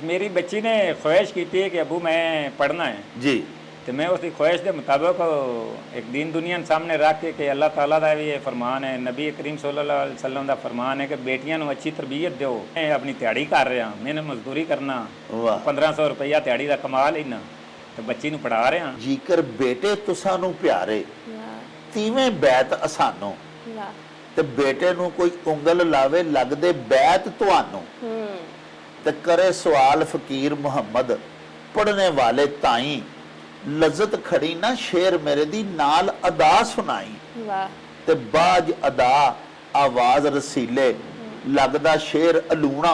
मेरी बच्ची ने ख्वाहिश की थी कि अबू मैं पढ़ना है। जी तो मैं उसकी ख्वाहिश के मुताबिक एक दीन दुनिया के सामने रख के कि अल्लाह ताला का भी ये फरमान है, नबी करीम सल्लल्लाहु अलैहि वसल्लम का फरमान है कि बेटियां को अच्छी तरबियत दो। मैं अपनी दिहाड़ी कर रहा, मैंने मजदूरी करना, वाह 1500 रुपया दिहाड़ी का कमा लेना, तो बच्ची को पढ़ा रहा। ਜੀਕਰ ਬੇਟੇ ਤੁਸਾਂ ਨੂੰ ਪਿਆਰੇ ਵਾਹ ਤੀਵੇਂ ਬੈਤ ਅਸਾਨੋਂ ਵਾਹ ਤੇ ਬੇਟੇ ਨੂੰ ਕੋਈ ਉਂਗਲ ਲਾਵੇ ਲੱਗਦੇ ਬੈਤ ਤੁਹਾਨੂੰ ਤੇ ਕਰੇ ਸਵਾਲ ਫਕੀਰ ਮੁਹੰਮਦ ਪੜਨੇ ਵਾਲੇ ਤਾਈ ਲਜ਼ਤ ਖੜੀ ਨਾ ਸ਼ੇਰ ਮੇਰੇ ਦੀ ਨਾਲ ਅਦਾ ਸੁਣਾਈ ਵਾਹ ਤੇ ਬਾਜ ਅਦਾ ਆਵਾਜ਼ ਰਸੀਲੇ ਲੱਗਦਾ ਸ਼ੇਰ ਅਲੂਣਾ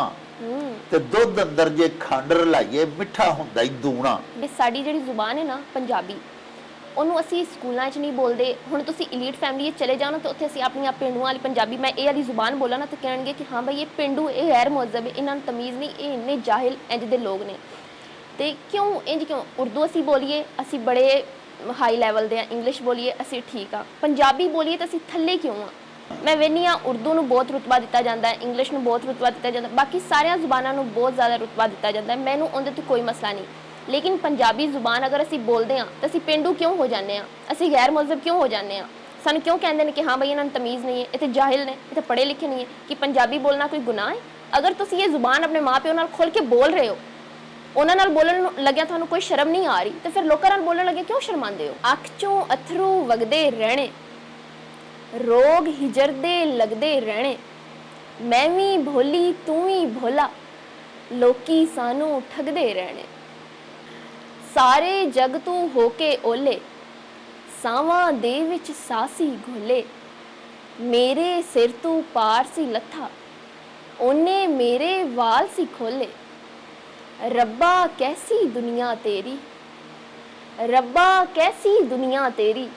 ਤੇ ਦੁੱਧ ਅੰਦਰ ਜੇ ਖੰਡ ਰਲਾਈਏ ਮਿੱਠਾ ਹੁੰਦਾ ਹੀ ਦੂਣਾ। ਇਹ ਸਾਡੀ ਜਿਹੜੀ ਜ਼ੁਬਾਨ ਹੈ ਨਾ ਪੰਜਾਬੀ, ਉਹਨੂੰ ਅਸੀਂ ਸਕੂਲਾਂ 'ਚ ਨਹੀਂ ਬੋਲਦੇ। ਹੁਣ ਤੁਸੀਂ ਇਲੀਟ ਫੈਮਿਲੀ 'ਚ ਚਲੇ ਜਾਓ ਨਾ, ਤਾਂ ਉੱਥੇ ਅਸੀਂ ਆਪਣੀਆਂ ਪਿੰਡੂਆਂ ਵਾਲੀ ਪੰਜਾਬੀ, ਮੈਂ ਇਹ ਵਾਲੀ ਜ਼ੁਬਾਨ ਬੋਲਾਂ ਨਾ, ਤਾਂ ਕਹਿਣਗੇ ਕਿ ਹਾਂ ਬਈ ਇਹ ਪਿੰਡੂ, ਇਹ ਗੈਰ ਮੁਹੱਜ਼ਬ ਹੈ, ਇਹਨਾਂ ਨੂੰ ਤਮੀਜ਼ ਨਹੀਂ, ਇਹ ਇੰਨੇ ਜਾਹਿਲ ਇੰਜ ਦੇ ਲੋਕ ਨੇ। ਤੇ ਕਿਉਂ ਇੰਜ ਕਿਉਂ? ਉਰਦੂ ਅਸੀਂ ਬੋਲੀਏ ਅਸੀਂ ਬੜੇ ਹਾਈ ਲੈਵਲ ਦੇ ਆ, ਇੰਗਲਿਸ਼ ਬੋਲੀਏ ਅਸੀਂ ਠੀਕ ਆ, ਪੰਜਾਬੀ ਬੋਲੀਏ ਤਾਂ ਅਸੀਂ ਥੱਲੇ ਕਿਉਂ ਆ? ਮੈਂ ਵੇਖਦੀ ਹਾਂ ਉਰਦੂ ਨੂੰ ਬਹੁਤ ਰੁਤਬਾ ਦਿੱਤਾ ਜਾਂਦਾ ਹੈ, ਇੰਗਲਿਸ਼ ਨੂੰ ਬਹੁਤ ਰੁਤਬਾ ਦਿੱਤਾ ਜਾਂਦਾ, ਬਾਕੀ ਸਾਰੀਆਂ ਜ਼ੁਬਾਨਾਂ ਨੂੰ ਬਹੁਤ ਜ਼ਿਆਦਾ ਰੁਤਬਾ ਦਿੱਤਾ ਜਾਂਦਾ ਹੈ, ਮੈਨੂੰ ਉਹਦੇ 'ਤੇ ਕੋਈ ਮਸਲਾ ਨਹੀਂ। ਲੇਕਿਨ ਪੰਜਾਬੀ ਜ਼ੁਬਾਨ ਅਗਰ ਅਸੀਂ ਬੋਲਦੇ ਹਾਂ ਤਾਂ ਅਸੀਂ ਪੇਂਡੂ ਕਿਉਂ ਹੋ ਜਾਂਦੇ ਹਾਂ? ਅਸੀਂ ਗੈਰ ਮੁਹੱਜ਼ਬ ਕਿਉਂ ਹੋ ਜਾਂਦੇ ਹਾਂ? ਸਾਨੂੰ ਕਿਉਂ ਕਹਿੰਦੇ ਨੇ ਕਿ ਹਾਂ ਬਈ ਇਹਨਾਂ ਨੂੰ ਤਮੀਜ਼ ਨਹੀਂ ਹੈ, ਇਹ ਤਾਂ ਜਾਹਿਲ ਨੇ, ਇਹ ਤਾਂ ਪੜ੍ਹੇ ਲਿਖੇ ਨਹੀਂ ਹੈ? ਕਿ ਪੰਜਾਬੀ ਬੋਲਣਾ ਕੋਈ ਗੁਨਾਹ ਹੈ? ਅਗਰ ਤੁਸੀਂ ਇਹ ਜ਼ੁਬਾਨ ਆਪਣੇ ਮਾਂ ਪਿਓ ਨਾਲ ਖੁੱਲ੍ਹ ਕੇ ਬੋਲ ਰਹੇ ਹੋ, ਉਹਨਾਂ ਨਾਲ ਬੋਲਣ ਲੱਗਿਆ ਤੁਹਾਨੂੰ ਕੋਈ ਸ਼ਰਮ ਨਹੀਂ ਆ ਰਹੀ, ਤੇ ਫਿਰ ਲੋਕਾਂ ਨਾਲ ਬੋਲਣ ਲੱਗਿਆ ਕਿਉਂ ਸ਼ਰਮਾਉਂਦੇ ਹੋ? ਅੱਖ 'ਚੋਂ ਅਥਰੂ ਵਗਦੇ ਰਹਿਣੇ, ਰੋਗ ਹਿਜਰ ਦੇ ਲੱਗਦੇ ਰਹਿਣੇ, ਮੈਂ ਵੀ ਭੋਲੀ ਤੂੰ ਵੀ ਭੋਲਾ, ਲੋਕੀ ਸਾਨੂੰ ਠੱਗਦੇ ਰਹਿਣੇ। ਸਾਰੇ ਜਗ ਤੂੰ ਹੋ ਕੇ ਓਲੇ, ਸਾਵਾਂ ਦੇ ਵਿੱਚ ਸਾਸੀ ਘੋਲੇ, ਮੇਰੇ ਸਿਰ ਤੂੰ ਪਾਰ ਸੀ ਲੱਥਾ, ਉਹਨੇ ਮੇਰੇ ਵਾਲ ਸੀ ਖੋਲੇ। ਰੱਬਾ ਕੈਸੀ ਦੁਨੀਆ ਤੇਰੀ, ਰੱਬਾ ਕੈਸੀ ਦੁਨੀਆ ਤੇਰੀ,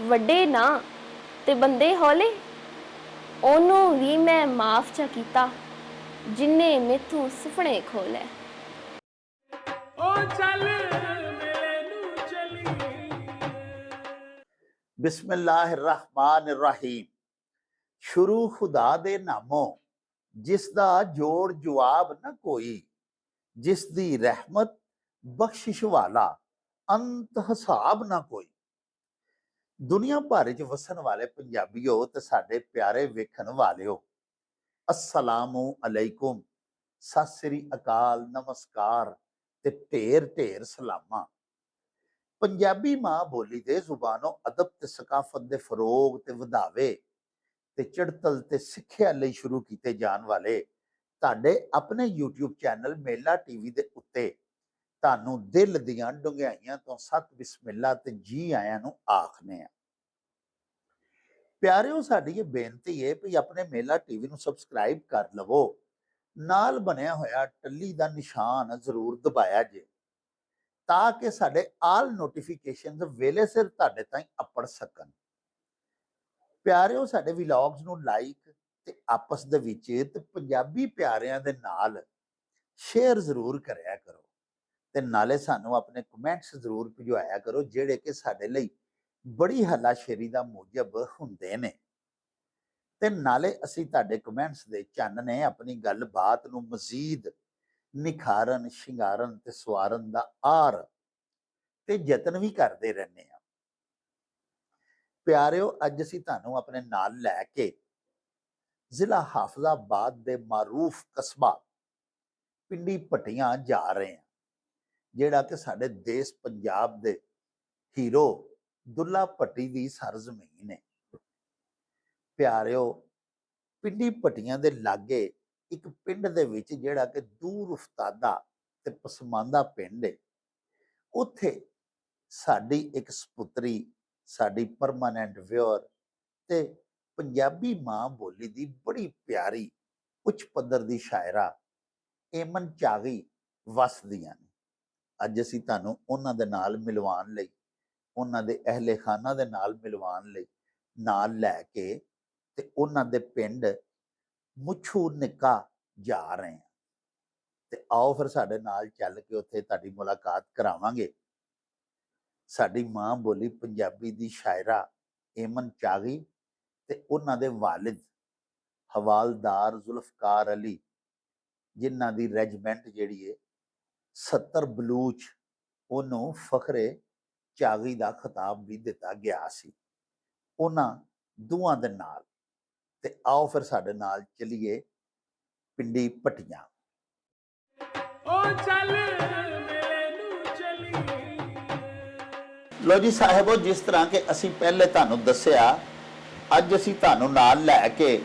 ਵੱਡੇ ਨਾ ਤੇ ਬੰਦੇ ਹੌਲੇ, ਉਹਨੂੰ ਵੀ ਮੈਂ ਮਾਫ ਚਾ ਕੀਤਾ ਜਿੰਨੇ ਮੈਥੋਂ ਸੁਪਨੇ ਖੋਲੇ। ਬਿਸਮਿਲ੍ਲਾਹਿਰ ਰਹਿਮਾਨਿਰ ਰਹੀਮ। ਸ਼ੁਰੂ ਖੁਦਾ ਦੇ ਨਾਮੋਂ ਜਿਸ ਦਾ ਜੋੜ ਜਵਾਬ ਨਾ ਕੋਈ, ਜਿਸ ਦੀ ਰਹਿਮਤ ਬਖਸ਼ਿਸ਼ ਵਾਲਾ ਅੰਤ ਹਿਸਾਬ ਨਾ ਕੋਈ। ਦੁਨੀਆ ਭਰ ਵਿੱਚ ਵਸਣ ਵਾਲੇ ਪੰਜਾਬੀਓ ਤੇ ਸਾਡੇ ਪਿਆਰੇ ਵੇਖਣ ਵਾਲਿਓ, ਅਸਲਾਮੁ ਅਲੈਕੁਮ, ਸਤਿ ਸ੍ਰੀ ਅਕਾਲ, ਨਮਸਕਾਰ ਤੇ ਢੇਰ ਢੇਰ ਸਲਾਮਾਂ। ਪੰਜਾਬੀ ਮਾਂ ਬੋਲੀ ਦੇ ਜ਼ੁਬਾਨੋਂ ਅਦਬ ਤੇ ਸਕਾਫਤ ਦੇ ਫਰੋਗ ਤੇ ਵਧਾਵੇ ਤੇ ਚੜਤਲ ਤੇ ਸਿੱਖਿਆ ਲਈ ਸ਼ੁਰੂ ਕੀਤੇ ਜਾਣ ਵਾਲੇ ਤੁਹਾਡੇ ਆਪਣੇ YouTube ਚੈਨਲ ਮੇਲਾ ਟੀਵੀ ਦੇ ਉੱਤੇ ਤੁਹਾਨੂੰ ਦਿਲ ਦੀਆਂ ਡੁੰਘਾਈਆਂ ਤੋਂ ਸਤ ਬਿਸਮਿਲ੍ਲਾ ਤੇ ਜੀ ਆਇਆਂ ਨੂੰ ਆਖਨੇ ਆ। ਪਿਆਰਿਓ, ਸਾਡੀ ਇਹ ਬੇਨਤੀ ਹੈ ਕਿ ਆਪਣੇ ਮੇਲਾ ਟੀਵੀ ਨੂੰ ਸਬਸਕ੍ਰਾਈਬ ਕਰ ਲਵੋ, ਨਾਲ ਬਣਿਆ ਹੋਇਆ ਟੱਲੀ ਦਾ ਨਿਸ਼ਾਨ ਜ਼ਰੂਰ ਦਬਾਇਆ ਜੇ, ਤਾਂ ਕਿ ਸਾਡੇ ਆਲ ਨੋਟੀਫਿਕੇਸ਼ਨਸ ਵੇਲੇ ਸਿਰ ਤੁਹਾਡੇ ਤਾਈਂ ਅੱਪੜ ਸਕਣ। ਪਿਆਰਿਓ, ਸਾਡੇ ਵਲੌਗਸ ਨੂੰ ਲਾਈਕ ਤੇ ਆਪਸ ਦੇ ਵਿੱਚ ਤੇ ਪੰਜਾਬੀ ਪਿਆਰਿਆਂ ਦੇ ਨਾਲ ਸ਼ੇਅਰ ਜ਼ਰੂਰ ਕਰਿਆ ਕਰੋ, ਤੇ ਨਾਲੇ ਸਾਨੂੰ ਆਪਣੇ ਕਮੈਂਟਸ ਜ਼ਰੂਰ ਭਿਜਵਾਇਆ ਕਰੋ, ਜਿਹੜੇ ਕਿ ਸਾਡੇ ਲਈ ਬੜੀ ਹੱਲਾਸ਼ੇਰੀ ਦਾ ਮੂਜਬ ਹੁੰਦੇ ਨੇ। ਤੇ ਨਾਲੇ ਅਸੀਂ ਤੁਹਾਡੇ ਕਮੈਂਟਸ ਦੇ ਚੰਨ ਨੇ ਆਪਣੀ ਗੱਲਬਾਤ ਨੂੰ ਮਜ਼ੀਦ ਨਿਖਾਰਨ, ਸ਼ਿੰਗਾਰਨ ਤੇ ਸਵਾਰਨ ਦਾ ਆਰ ਤੇ ਯਤਨ ਵੀ ਕਰਦੇ ਰਹਿੰਦੇ ਆ। ਪਿਆਰਿਓ, ਅੱਜ ਅਸੀਂ ਤੁਹਾਨੂੰ ਆਪਣੇ ਨਾਲ ਲੈ ਕੇ ਜ਼ਿਲ੍ਹਾ ਹਾਫਿਜ਼ਾਬਾਦ ਦੇ ਮਾਰੂਫ ਕਸਬਾ ਪਿੰਡੀ ਭੱਟੀਆਂ ਜਾ ਰਹੇ ਹਾਂ, ਜਿਹੜਾ ਕਿ ਸਾਡੇ ਦੇਸ਼ ਪੰਜਾਬ ਦੇ ਹੀਰੋ ਦੁੱਲਾ ਭੱਟੀ ਦੀ ਸਰਜ਼ਮੀਨ ਹੈ। ਪਿਆਰਿਓ, ਪਿੰਡੀ ਭੱਟੀਆਂ ਦੇ ਲਾਗੇ ਇੱਕ ਪਿੰਡ ਦੇ ਵਿੱਚ, ਜਿਹੜਾ ਕਿ ਦੂਰ ਉਫਤਾਦਾ ਤੇ ਪਸਮਾਨਦਾ ਪਿੰਡ ਹੈ, ਉੱਥੇ ਸਾਡੀ ਇੱਕ ਸਪੁੱਤਰੀ, ਸਾਡੀ ਪਰਮਾਨੈਂਟ ਵਿਊਅਰ ਤੇ ਪੰਜਾਬੀ ਮਾਂ ਬੋਲੀ ਦੀ ਬੜੀ ਪਿਆਰੀ ਉੱਚ ਪੱਧਰ ਦੀ ਸ਼ਾਇਰਾ ਏਮਨ ਚਾਗੀ ਵਸਦੀਆਂ ਨੇ। ਅੱਜ ਅਸੀਂ ਤੁਹਾਨੂੰ ਉਹਨਾਂ ਦੇ ਨਾਲ ਮਿਲਵਾਉਣ ਲਈ, ਉਹਨਾਂ ਦੇ ਅਹਿਲੇ ਖਾਨਾ ਦੇ ਨਾਲ ਮਿਲਵਾਉਣ ਲਈ ਨਾਲ ਲੈ ਕੇ ਤੇ ਉਹਨਾਂ ਦੇ ਪਿੰਡ ਮੁੱਛੂ ਨਿੱਕਾ ਜਾ ਰਹੇ ਹਾਂ। ਤੇ ਆਓ ਫਿਰ ਸਾਡੇ ਨਾਲ ਚੱਲ ਕੇ ਉੱਥੇ ਤੁਹਾਡੀ ਮੁਲਾਕਾਤ ਕਰਾਵਾਂਗੇ ਸਾਡੀ ਮਾਂ ਬੋਲੀ ਪੰਜਾਬੀ ਦੀ ਸ਼ਾਇਰਾ ਏਮਨ ਚਾਗੀ ਤੇ ਉਹਨਾਂ ਦੇ ਵਾਲਿਦ ਹਵਾਲਦਾਰ ਜ਼ੁਲਫਕਾਰ ਅਲੀ, ਜਿਨ੍ਹਾਂ ਦੀ ਰੈਜੀਮੈਂਟ ਜਿਹੜੀ ਹੈ 70 ਬਲੂਚ ਉਹਨੂੰ ਫਖਰੇ ਚਾਗੀ ਦਾ ਖਿਤਾਬ ਵੀ ਦਿੱਤਾ ਗਿਆ ਸੀ ਉਹਨਾਂ ਦੋਵਾਂ ਦੇ ਨਾਲ। ਤੇ ਆਓ ਫਿਰ ਸਾਡੇ ਨਾਲ ਚਲੀਏ ਪਿੰਡੀ ਭੱਟੀਆਂ। ਲੋ ਜੀ ਸਾਹਿਬੋ, ਜਿਸ ਤਰ੍ਹਾਂ ਕਿ ਅਸੀਂ ਪਹਿਲੇ ਤੁਹਾਨੂੰ ਦੱਸਿਆ, ਅੱਜ ਅਸੀਂ ਤੁਹਾਨੂੰ ਨਾਲ ਲੈ ਕੇ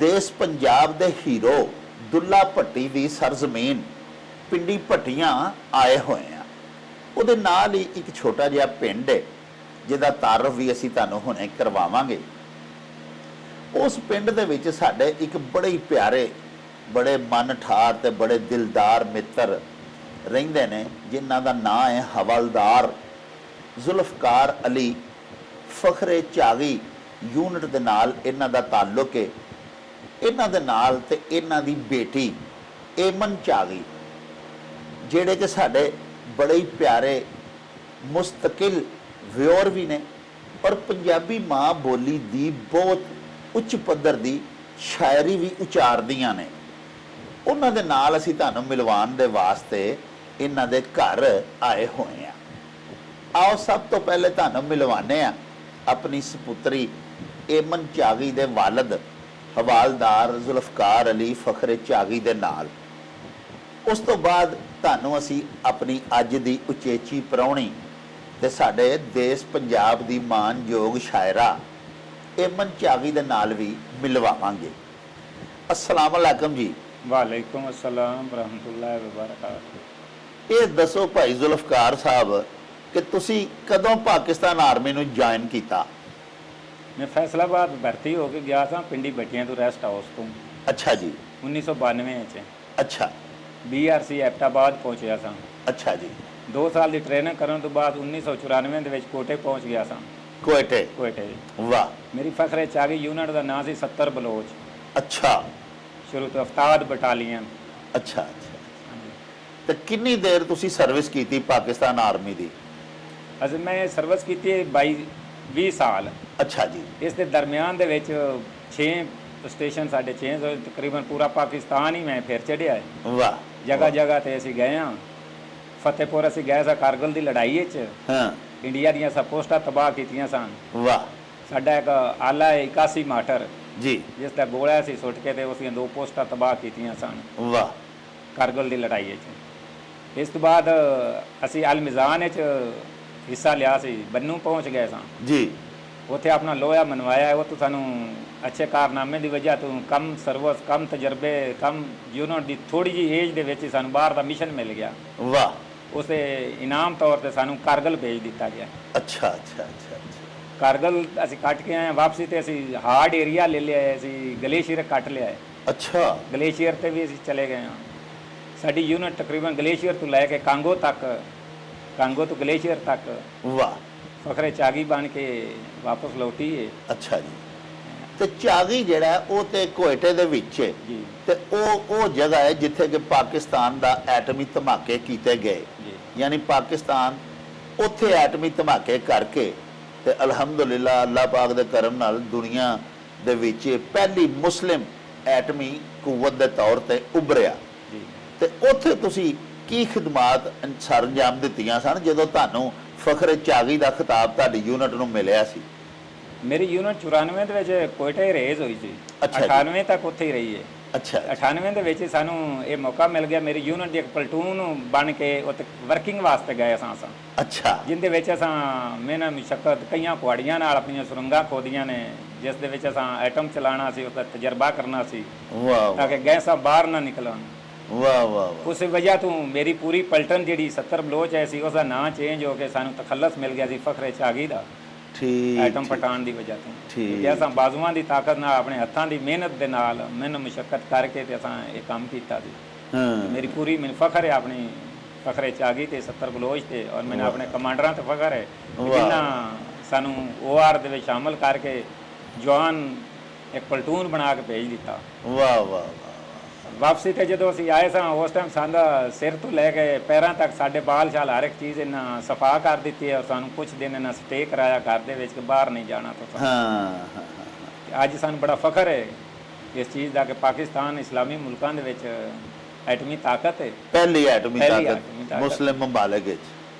ਦੇਸ਼ ਪੰਜਾਬ ਦੇ ਹੀਰੋ ਦੁੱਲਾ ਭੱਟੀ ਦੀ ਸਰਜ਼ਮੀਨ ਪਿੰਡੀ ਭੱਟੀਆਂ ਆਏ ਹੋਏ ਆ। ਉਹਦੇ ਨਾਲ ਹੀ ਇੱਕ ਛੋਟਾ ਜਿਹਾ ਪਿੰਡ ਹੈ ਜਿਹਦਾ ਤਾਰਫ ਵੀ ਅਸੀਂ ਤੁਹਾਨੂੰ ਹੁਣੇ ਕਰਵਾਵਾਂਗੇ। ਉਸ ਪਿੰਡ ਦੇ ਵਿੱਚ ਸਾਡੇ ਇੱਕ ਬੜੇ ਹੀ ਪਿਆਰੇ, ਬੜੇ ਮਨ ਠਾਰ ਤੇ ਬੜੇ ਦਿਲਦਾਰ ਮਿੱਤਰ ਰਹਿੰਦੇ ਨੇ, ਜਿਨ੍ਹਾਂ ਦਾ ਨਾਂ ਹੈ ਹਵਲਦਾਰ ਜ਼ੁਲਫਕਾਰ ਅਲੀ। ਫਖਰੇ ਚਾਗੀ ਯੂਨਿਟ ਦੇ ਨਾਲ ਇਹਨਾਂ ਦਾ ਤਾਲੁਕ ਹੈ। ਇਹਨਾਂ ਦੇ ਨਾਲ ਤੇ ਇਹਨਾਂ ਦੀ ਬੇਟੀ ਏਮਨ ਚਾਗੀ, ਜਿਹੜੇ ਕਿ ਸਾਡੇ ਬੜੇ ਹੀ ਪਿਆਰੇ ਮੁਸਤਕਿਲ ਵਿਓਰ ਵੀ ਨੇ ਔਰ ਪੰਜਾਬੀ ਮਾਂ ਬੋਲੀ ਦੀ ਬਹੁਤ ਉੱਚ ਪੱਧਰ ਦੀ ਸ਼ਾਇਰੀ ਵੀ ਉਚਾਰਦੀਆਂ ਨੇ। ਉਹਨਾਂ ਦੇ ਨਾਲ ਅਸੀਂ ਤੁਹਾਨੂੰ ਮਿਲਵਾਉਣ ਦੇ ਵਾਸਤੇ ਇਹਨਾਂ ਦੇ ਘਰ ਆਏ ਹੋਏ ਆ। ਆਓ ਸਭ ਤੋਂ ਪਹਿਲੇ ਤੁਹਾਨੂੰ ਮਿਲਵਾਨੇ ਆ ਆਪਣੀ ਸਪੁੱਤਰੀ ਏਮਨ ਚਾਗੀ ਦੇ ਵਾਲਦ ਹਵਾਲਦਾਰ ਜ਼ੁਲਫਕਾਰ ਅਲੀ ਫਖਰੇ ਚਾਗੀ ਦੇ ਨਾਲ। ਉਸ ਤੋਂ ਬਾਅਦ ਤੁਹਾਨੂੰ ਅਸੀਂ ਆਪਣੀ ਅੱਜ ਦੀ ਉਚੇਚੀ ਪ੍ਰਾਹੁਣੀ ਤੇ ਸਾਡੇ ਦੇਸ਼ ਪੰਜਾਬ ਦੀ ਮਾਨਯੋਗ ਸ਼ਾਇਰਾ ਏਮਨ ਚਾਗੀ ਦੇ ਨਾਲ ਵੀ ਮਿਲਵਾਵਾਂਗੇ। अस्सलाम वालेकुम जी। वालेकुम अस्सलाम रहमतुल्लाहि व बरकातहू। ਇਹ ਦੱਸੋ ਭਾਈ ਜ਼ੁਲਫਕਾਰ ਸਾਹਿਬ ਕਿ ਤੁਸੀਂ ਕਦੋਂ ਪਾਕਿਸਤਾਨ ਆਰਮੀ ਨੂੰ ਜੁਆਇਨ ਕੀਤਾ? मैं फैसलाबाद भर्ती हो के गया था पिंडी भट्टियां तो रेस्ट हाउस तो ਅੱਛਾ ਜੀ, 1992 ਚ ਅੱਛਾ BRC ਐਬਟਾਬਾਦ ਪਹੁੰਚਿਆ ਸਾਂ। ਅੱਛਾ ਜੀ। 2 ਸਾਲ ਦੀ ਟ੍ਰੇਨਿੰਗ ਕਰਨ ਤੋਂ ਬਾਅਦ 1994 ਦੇ ਵਿੱਚ ਕੋਟੇ ਪਹੁੰਚ ਗਿਆ ਸਾਂ। ਕੋਇਟੇ। ਕੋਟੇ ਵਾਹ। ਮੇਰੀ ਫਖਰੇ ਚਾਗੀ ਯੂਨਿਟ ਦਾ ਨਾਂ ਸੀ 70 ਬਲੋਚ। ਅੱਛਾ ਸ਼ੁਰੂ ਤੋਂ ਅਫਤਾਦ ਬਟਾਲੀਅਨ। ਅੱਛਾ ਅੱਛਾ। ਤੇ ਕਿੰਨੀ ਦੇਰ ਤੁਸੀਂ ਸਰਵਿਸ ਕੀਤੀ ਪਾਕਿਸਤਾਨ ਆਰਮੀ ਦੀ? ਅਸਲ ਮੈਂ ਸਰਵਿਸ ਕੀਤੀ 20 ਸਾਲ। ਅੱਛਾ ਜੀ। ਇਸ ਦੇ ਦਰਮਿਆਨ ਦੇ ਵਿੱਚ 6 ਸਟੇਸ਼ਨ ਸਾਡੇ ਚੇਂਜ ਹੋਏ, ਤਕਰੀਬਨ ਪੂਰਾ ਪਾਕਿਸਤਾਨ ਹੀ ਮੈਂ ਫਿਰ ਚੜਿਆ ਹੈ। ਵਾਹ। ਜਗ੍ਹਾ ਜਗ੍ਹਾ ਤੇ ਅਸੀਂ ਗਏ ਹਾਂ। ਫਤਿਹਪੁਰ ਅਸੀਂ ਗਏ ਸਾਂ ਕਾਰਗਿਲ ਦੀ ਲੜਾਈ ਵਿੱਚ। ਹਾਂ। ਇੰਡੀਆ ਦੀਆਂ ਸਭ ਪੋਸਟਾਂ ਤਬਾਹ ਕੀਤੀਆਂ ਸਨ। ਵਾਹ। ਸਾਡਾ ਇੱਕ ਆਲਾ ਹੈ 81 ਮਾਟਰ ਜੀ। ਜਿਸ ਦਾ ਗੋਲਾ ਸੀ ਸੁੱਟ ਕੇ ਤੇ ਉਸਦੀਆਂ 2 ਪੋਸਟਾਂ ਤਬਾਹ ਕੀਤੀਆਂ ਸਨ ਵਾਹ। ਕਾਰਗਿਲ ਦੀ ਲੜਾਈ ਵਿੱਚ। ਇਸ ਤੋਂ ਬਾਅਦ ਅਸੀਂ ਅਲ ਮਿਜ਼ਾਨ ਵਿੱਚ ਹਿੱਸਾ ਲਿਆ ਸੀ। ਬੰਨੂ ਪਹੁੰਚ ਗਏ ਸਾਂ ਜੀ। ਉੱਥੇ ਆਪਣਾ ਲੋਹਾ ਮਨਵਾਇਆ। ਉਹ ਤੋਂ ਸਾਨੂੰ ਅੱਛੇ ਕਾਰਨਾਮੇ ਦੀ ਵਜ੍ਹਾ ਤੋਂ ਕਮ ਸਰਵਿਸ, ਕਮ ਤਜਰਬੇ, ਕਮ ਯੂਨਿਟ ਦੀ ਥੋੜੀ ਜਿਹੀ ਏਜ ਦੇ ਵਿੱਚ ਸਾਨੂੰ ਬਾਹਰ ਦਾ ਮਿਸ਼ਨ ਮਿਲ ਗਿਆ। ਵਾਹ। ਉਸੇ ਇਨਾਮ ਤੌਰ ਤੇ ਸਾਨੂੰ ਕਾਰਗਿਲ ਭੇਜ ਦਿੱਤਾ ਗਿਆ। ਅੱਛਾ ਅੱਛਾ ਅੱਛਾ। ਕਾਰਗਿਲ ਅਸੀਂ ਕੱਟ ਕੇ ਆਏ। ਵਾਪਸੀ ਤੇ ਅਸੀਂ ਹਾਰਡ ਏਰੀਆ ਲੈ ਲਿਆ। ਅਸੀਂ ਗਲੇਸ਼ੀਅਰ ਕੱਟ ਲਿਆ ਹੈ। ਅੱਛਾ। ਗਲੇਸ਼ੀਅਰ ਤੇ ਵੀ ਅਸੀਂ ਚਲੇ ਗਏ ਹਾਂ। ਸਾਡੀ ਯੂਨਿਟ ਤਕਰੀਬਨ ਗਲੇਸ਼ੀਅਰ ਤੋਂ ਲੈ ਕੇ ਕਾਂਗੋ ਤੱਕ, ਕਾਂਗੋ ਤੋਂ ਗਲੇਸ਼ੀਅਰ ਤੱਕ ਵਾਹ। ਫਖਰੇ ਚਾਗੀ ਬਣ ਕੇ ਵਾਪਸ ਲੌਟੀ ਹੈ। ਅੱਛਾ ਜੀ। ਤੇ ਚਾਗੀ ਜਿਹੜਾ ਉਹ ਤੇ ਕੋਇਟੇ ਦੇ ਵਿੱਚ ਹੈ ਜੀ ਤੇ ਉਹ ਜਗ੍ਹਾ ਹੈ ਜਿੱਥੇ ਕਿ ਪਾਕਿਸਤਾਨ ਦਾ ਐਟਮੀ ਧਮਾਕੇ ਕੀਤੇ ਗਏ। ਜੀ। ਯਾਨੀ ਪਾਕਿਸਤਾਨ ਉੱਥੇ ਐਟਮੀ ਧਮਾਕੇ ਕਰਕੇ ਤੇ ਅਲਹਮਦੁਲਿਲਾ ਅੱਲਾਹ ਪਾਕ ਦੇ ਕਰਮ ਨਾਲ ਦੁਨੀਆ ਦੇ ਵਿੱਚ ਪਹਿਲੀ ਮੁਸਲਿਮ ਐਟਮੀ ਕੂਵਤ ਦੇ ਤੌਰ ਤੇ ਉਭਰਿਆ। ਜੀ। ਤੇ ਉੱਥੇ ਤੁਸੀਂ ਕੀ ਖਿਦਮਾਤ ਸਰੰਜਾਮ ਦਿੱਤੀਆਂ ਸਨ ਜਦੋਂ ਤੁਹਾਨੂੰ ਫਖਰੇ ਚਾਗੀ ਦਾ ਖਿਤਾਬ ਤੁਹਾਡੀ ਯੂਨਿਟ ਨੂੰ ਮਿਲਿਆ ਸੀ? ਮੇਰੀ ਯੂਨਿਟ 94 ਦੇ ਵਿੱਚ ਕੋਇਟਾ ਹੀ ਰੇਜ਼ ਹੋਈ ਸੀ। ਅੱਛਾ ਜੀ। 98 ਤੱਕ ਉੱਥੇ ਹੀ ਰਹੀ ਹੈ। ਅੱਛਾ। 98 ਦੇ ਵਿੱਚ ਸਾਨੂੰ ਇਹ ਮੌਕਾ ਮਿਲ ਗਿਆ। ਮੇਰੀ ਯੂਨਿਟ ਦੀ ਇੱਕ ਪਲਟੂਨ ਬਣ ਕੇ ਉੱਥੇ ਵਰਕਿੰਗ ਵਾਸਤੇ ਗਏ ਸਾਂ। ਅੱਛਾ। ਜਿੰਦੇ ਵਿੱਚ ਅਸਾਂ ਮਿਹਨਤ ਮੁਸ਼ੱਕਤ ਕਈਆਂ ਕੁਹਾੜੀਆਂ ਨਾਲ ਆਪਣੀਆਂ ਸੁਰੰਗਾਂ ਖੋਦੀਆਂ ਨੇ, ਜਿਸ ਦੇ ਵਿੱਚ ਅਸਾਂ ਐਟਮ ਚਲਾਉਣਾ ਸੀ, ਉਹਦਾ ਤਜਰਬਾ ਕਰਨਾ ਸੀ ਵਾਹ ਤਾਂ ਕਿ ਗੈਸਾਂ ਬਾਹਰ ਨਾ ਨਿਕਲਣ। ਵਾਹ ਵਾਹ। ਉਸ ਵਜ੍ਹਾ ਤੋਂ ਮੇਰੀ ਪੂਰੀ ਪਲਟਨ ਜਿਹੜੀ 70 ਬਲੋਚ ਐ ਸੀ ਉਹਦਾ ਨਾਂ ਚੇਂਜ ਹੋ ਕੇ ਸਾਨੂੰ ਤਖੱਲਸ ਮਿਲ ਗਿਆ ਸੀ ਫਖਰੇ ਚਾਗੀ ਦਾ। ਠੀਕ। ਐਟਮ ਪਟਾਉਣ ਦੀ ਵਜ੍ਹਾ ਤੋਂ। ਠੀਕ। ਕਿ ਅਸਾਂ ਬਾਜ਼ੂਆਂ ਦੀ ਤਾਕਤ ਨਾਲ, ਆਪਣੇ ਹੱਥਾਂ ਦੀ ਮਿਹਨਤ ਦੇ ਨਾਲ, ਮਿਹਨਤ ਮੁਸ਼ੱਕਤ ਕਰਕੇ ਤੇ ਅਸਾਂ ਇਹ ਕੰਮ ਕੀਤਾ ਸੀ। ਹਾਂ। ਮੇਰੀ ਪੂਰੀ ਮੈਨੂੰ ਫਖਰ ਹੈ ਆਪਣੀ ਫਖਰੇ ਚਾਗੀ ਤੇ 70 ਬਲੋਚ ਤੇ, ਔਰ ਮੈਨੂੰ ਆਪਣੇ ਕਮਾਂਡਰਾਂ ਤੇ ਫਖਰ ਹੈ ਜਿਨ੍ਹਾਂ ਸਾਨੂੰ OR ਦੇ ਵਿੱਚ ਸ਼ਾਮਲ ਕਰਕੇ ਜਵਾਨ ਇੱਕ ਪਲਟੂਨ ਬਣਾ ਕੇ ਭੇਜ ਦਿੱਤਾ। ਵਾਹ ਵਾਹ। ਵਾਪਸੀ ਤੇ ਜਦੋਂ ਅਸੀਂ ਆਏ ਸਾਂ ਉਸ ਟਾਈਮ ਸਾਡਾ ਸਿਰ ਤੋਂ ਲੈ ਕੇ ਪੈਰਾਂ ਤੱਕ ਸਾਡੇ ਬਾਲ ਛਾਲ ਹਰ ਇੱਕ ਚੀਜ਼ ਇਹਨਾਂ ਸਫਾ ਕਰ ਦਿੱਤੀ ਹੈ। ਸਾਨੂੰ ਕੁਝ ਦਿਨ ਇਹਨਾਂ ਸਟੇ ਕਰਾਇਆ ਘਰ ਦੇ ਵਿੱਚ ਕਿ ਬਾਹਰ ਨਹੀਂ ਜਾਣਾ ਤੁਸੀਂ। ਹਾਂ। ਅੱਜ ਸਾਨੂੰ ਬੜਾ ਫਖਰ ਹੈ ਇਸ ਚੀਜ਼ ਦਾ ਕਿ ਪਾਕਿਸਤਾਨ ਇਸਲਾਮੀ ਮੁਲਕਾਂ ਦੇ ਵਿੱਚ ਐਟਮੀ ਤਾਕਤ ਹੈ ਪਹਿਲੀ ਐਟਮੀ ਪਹਿਲੀ ਤਾਕਤ ਐਟਮੀ ਤਾਕਤ। ਮੁਸਲਿਮ ਮਮਾਲਿਕ ਵਿੱਚ।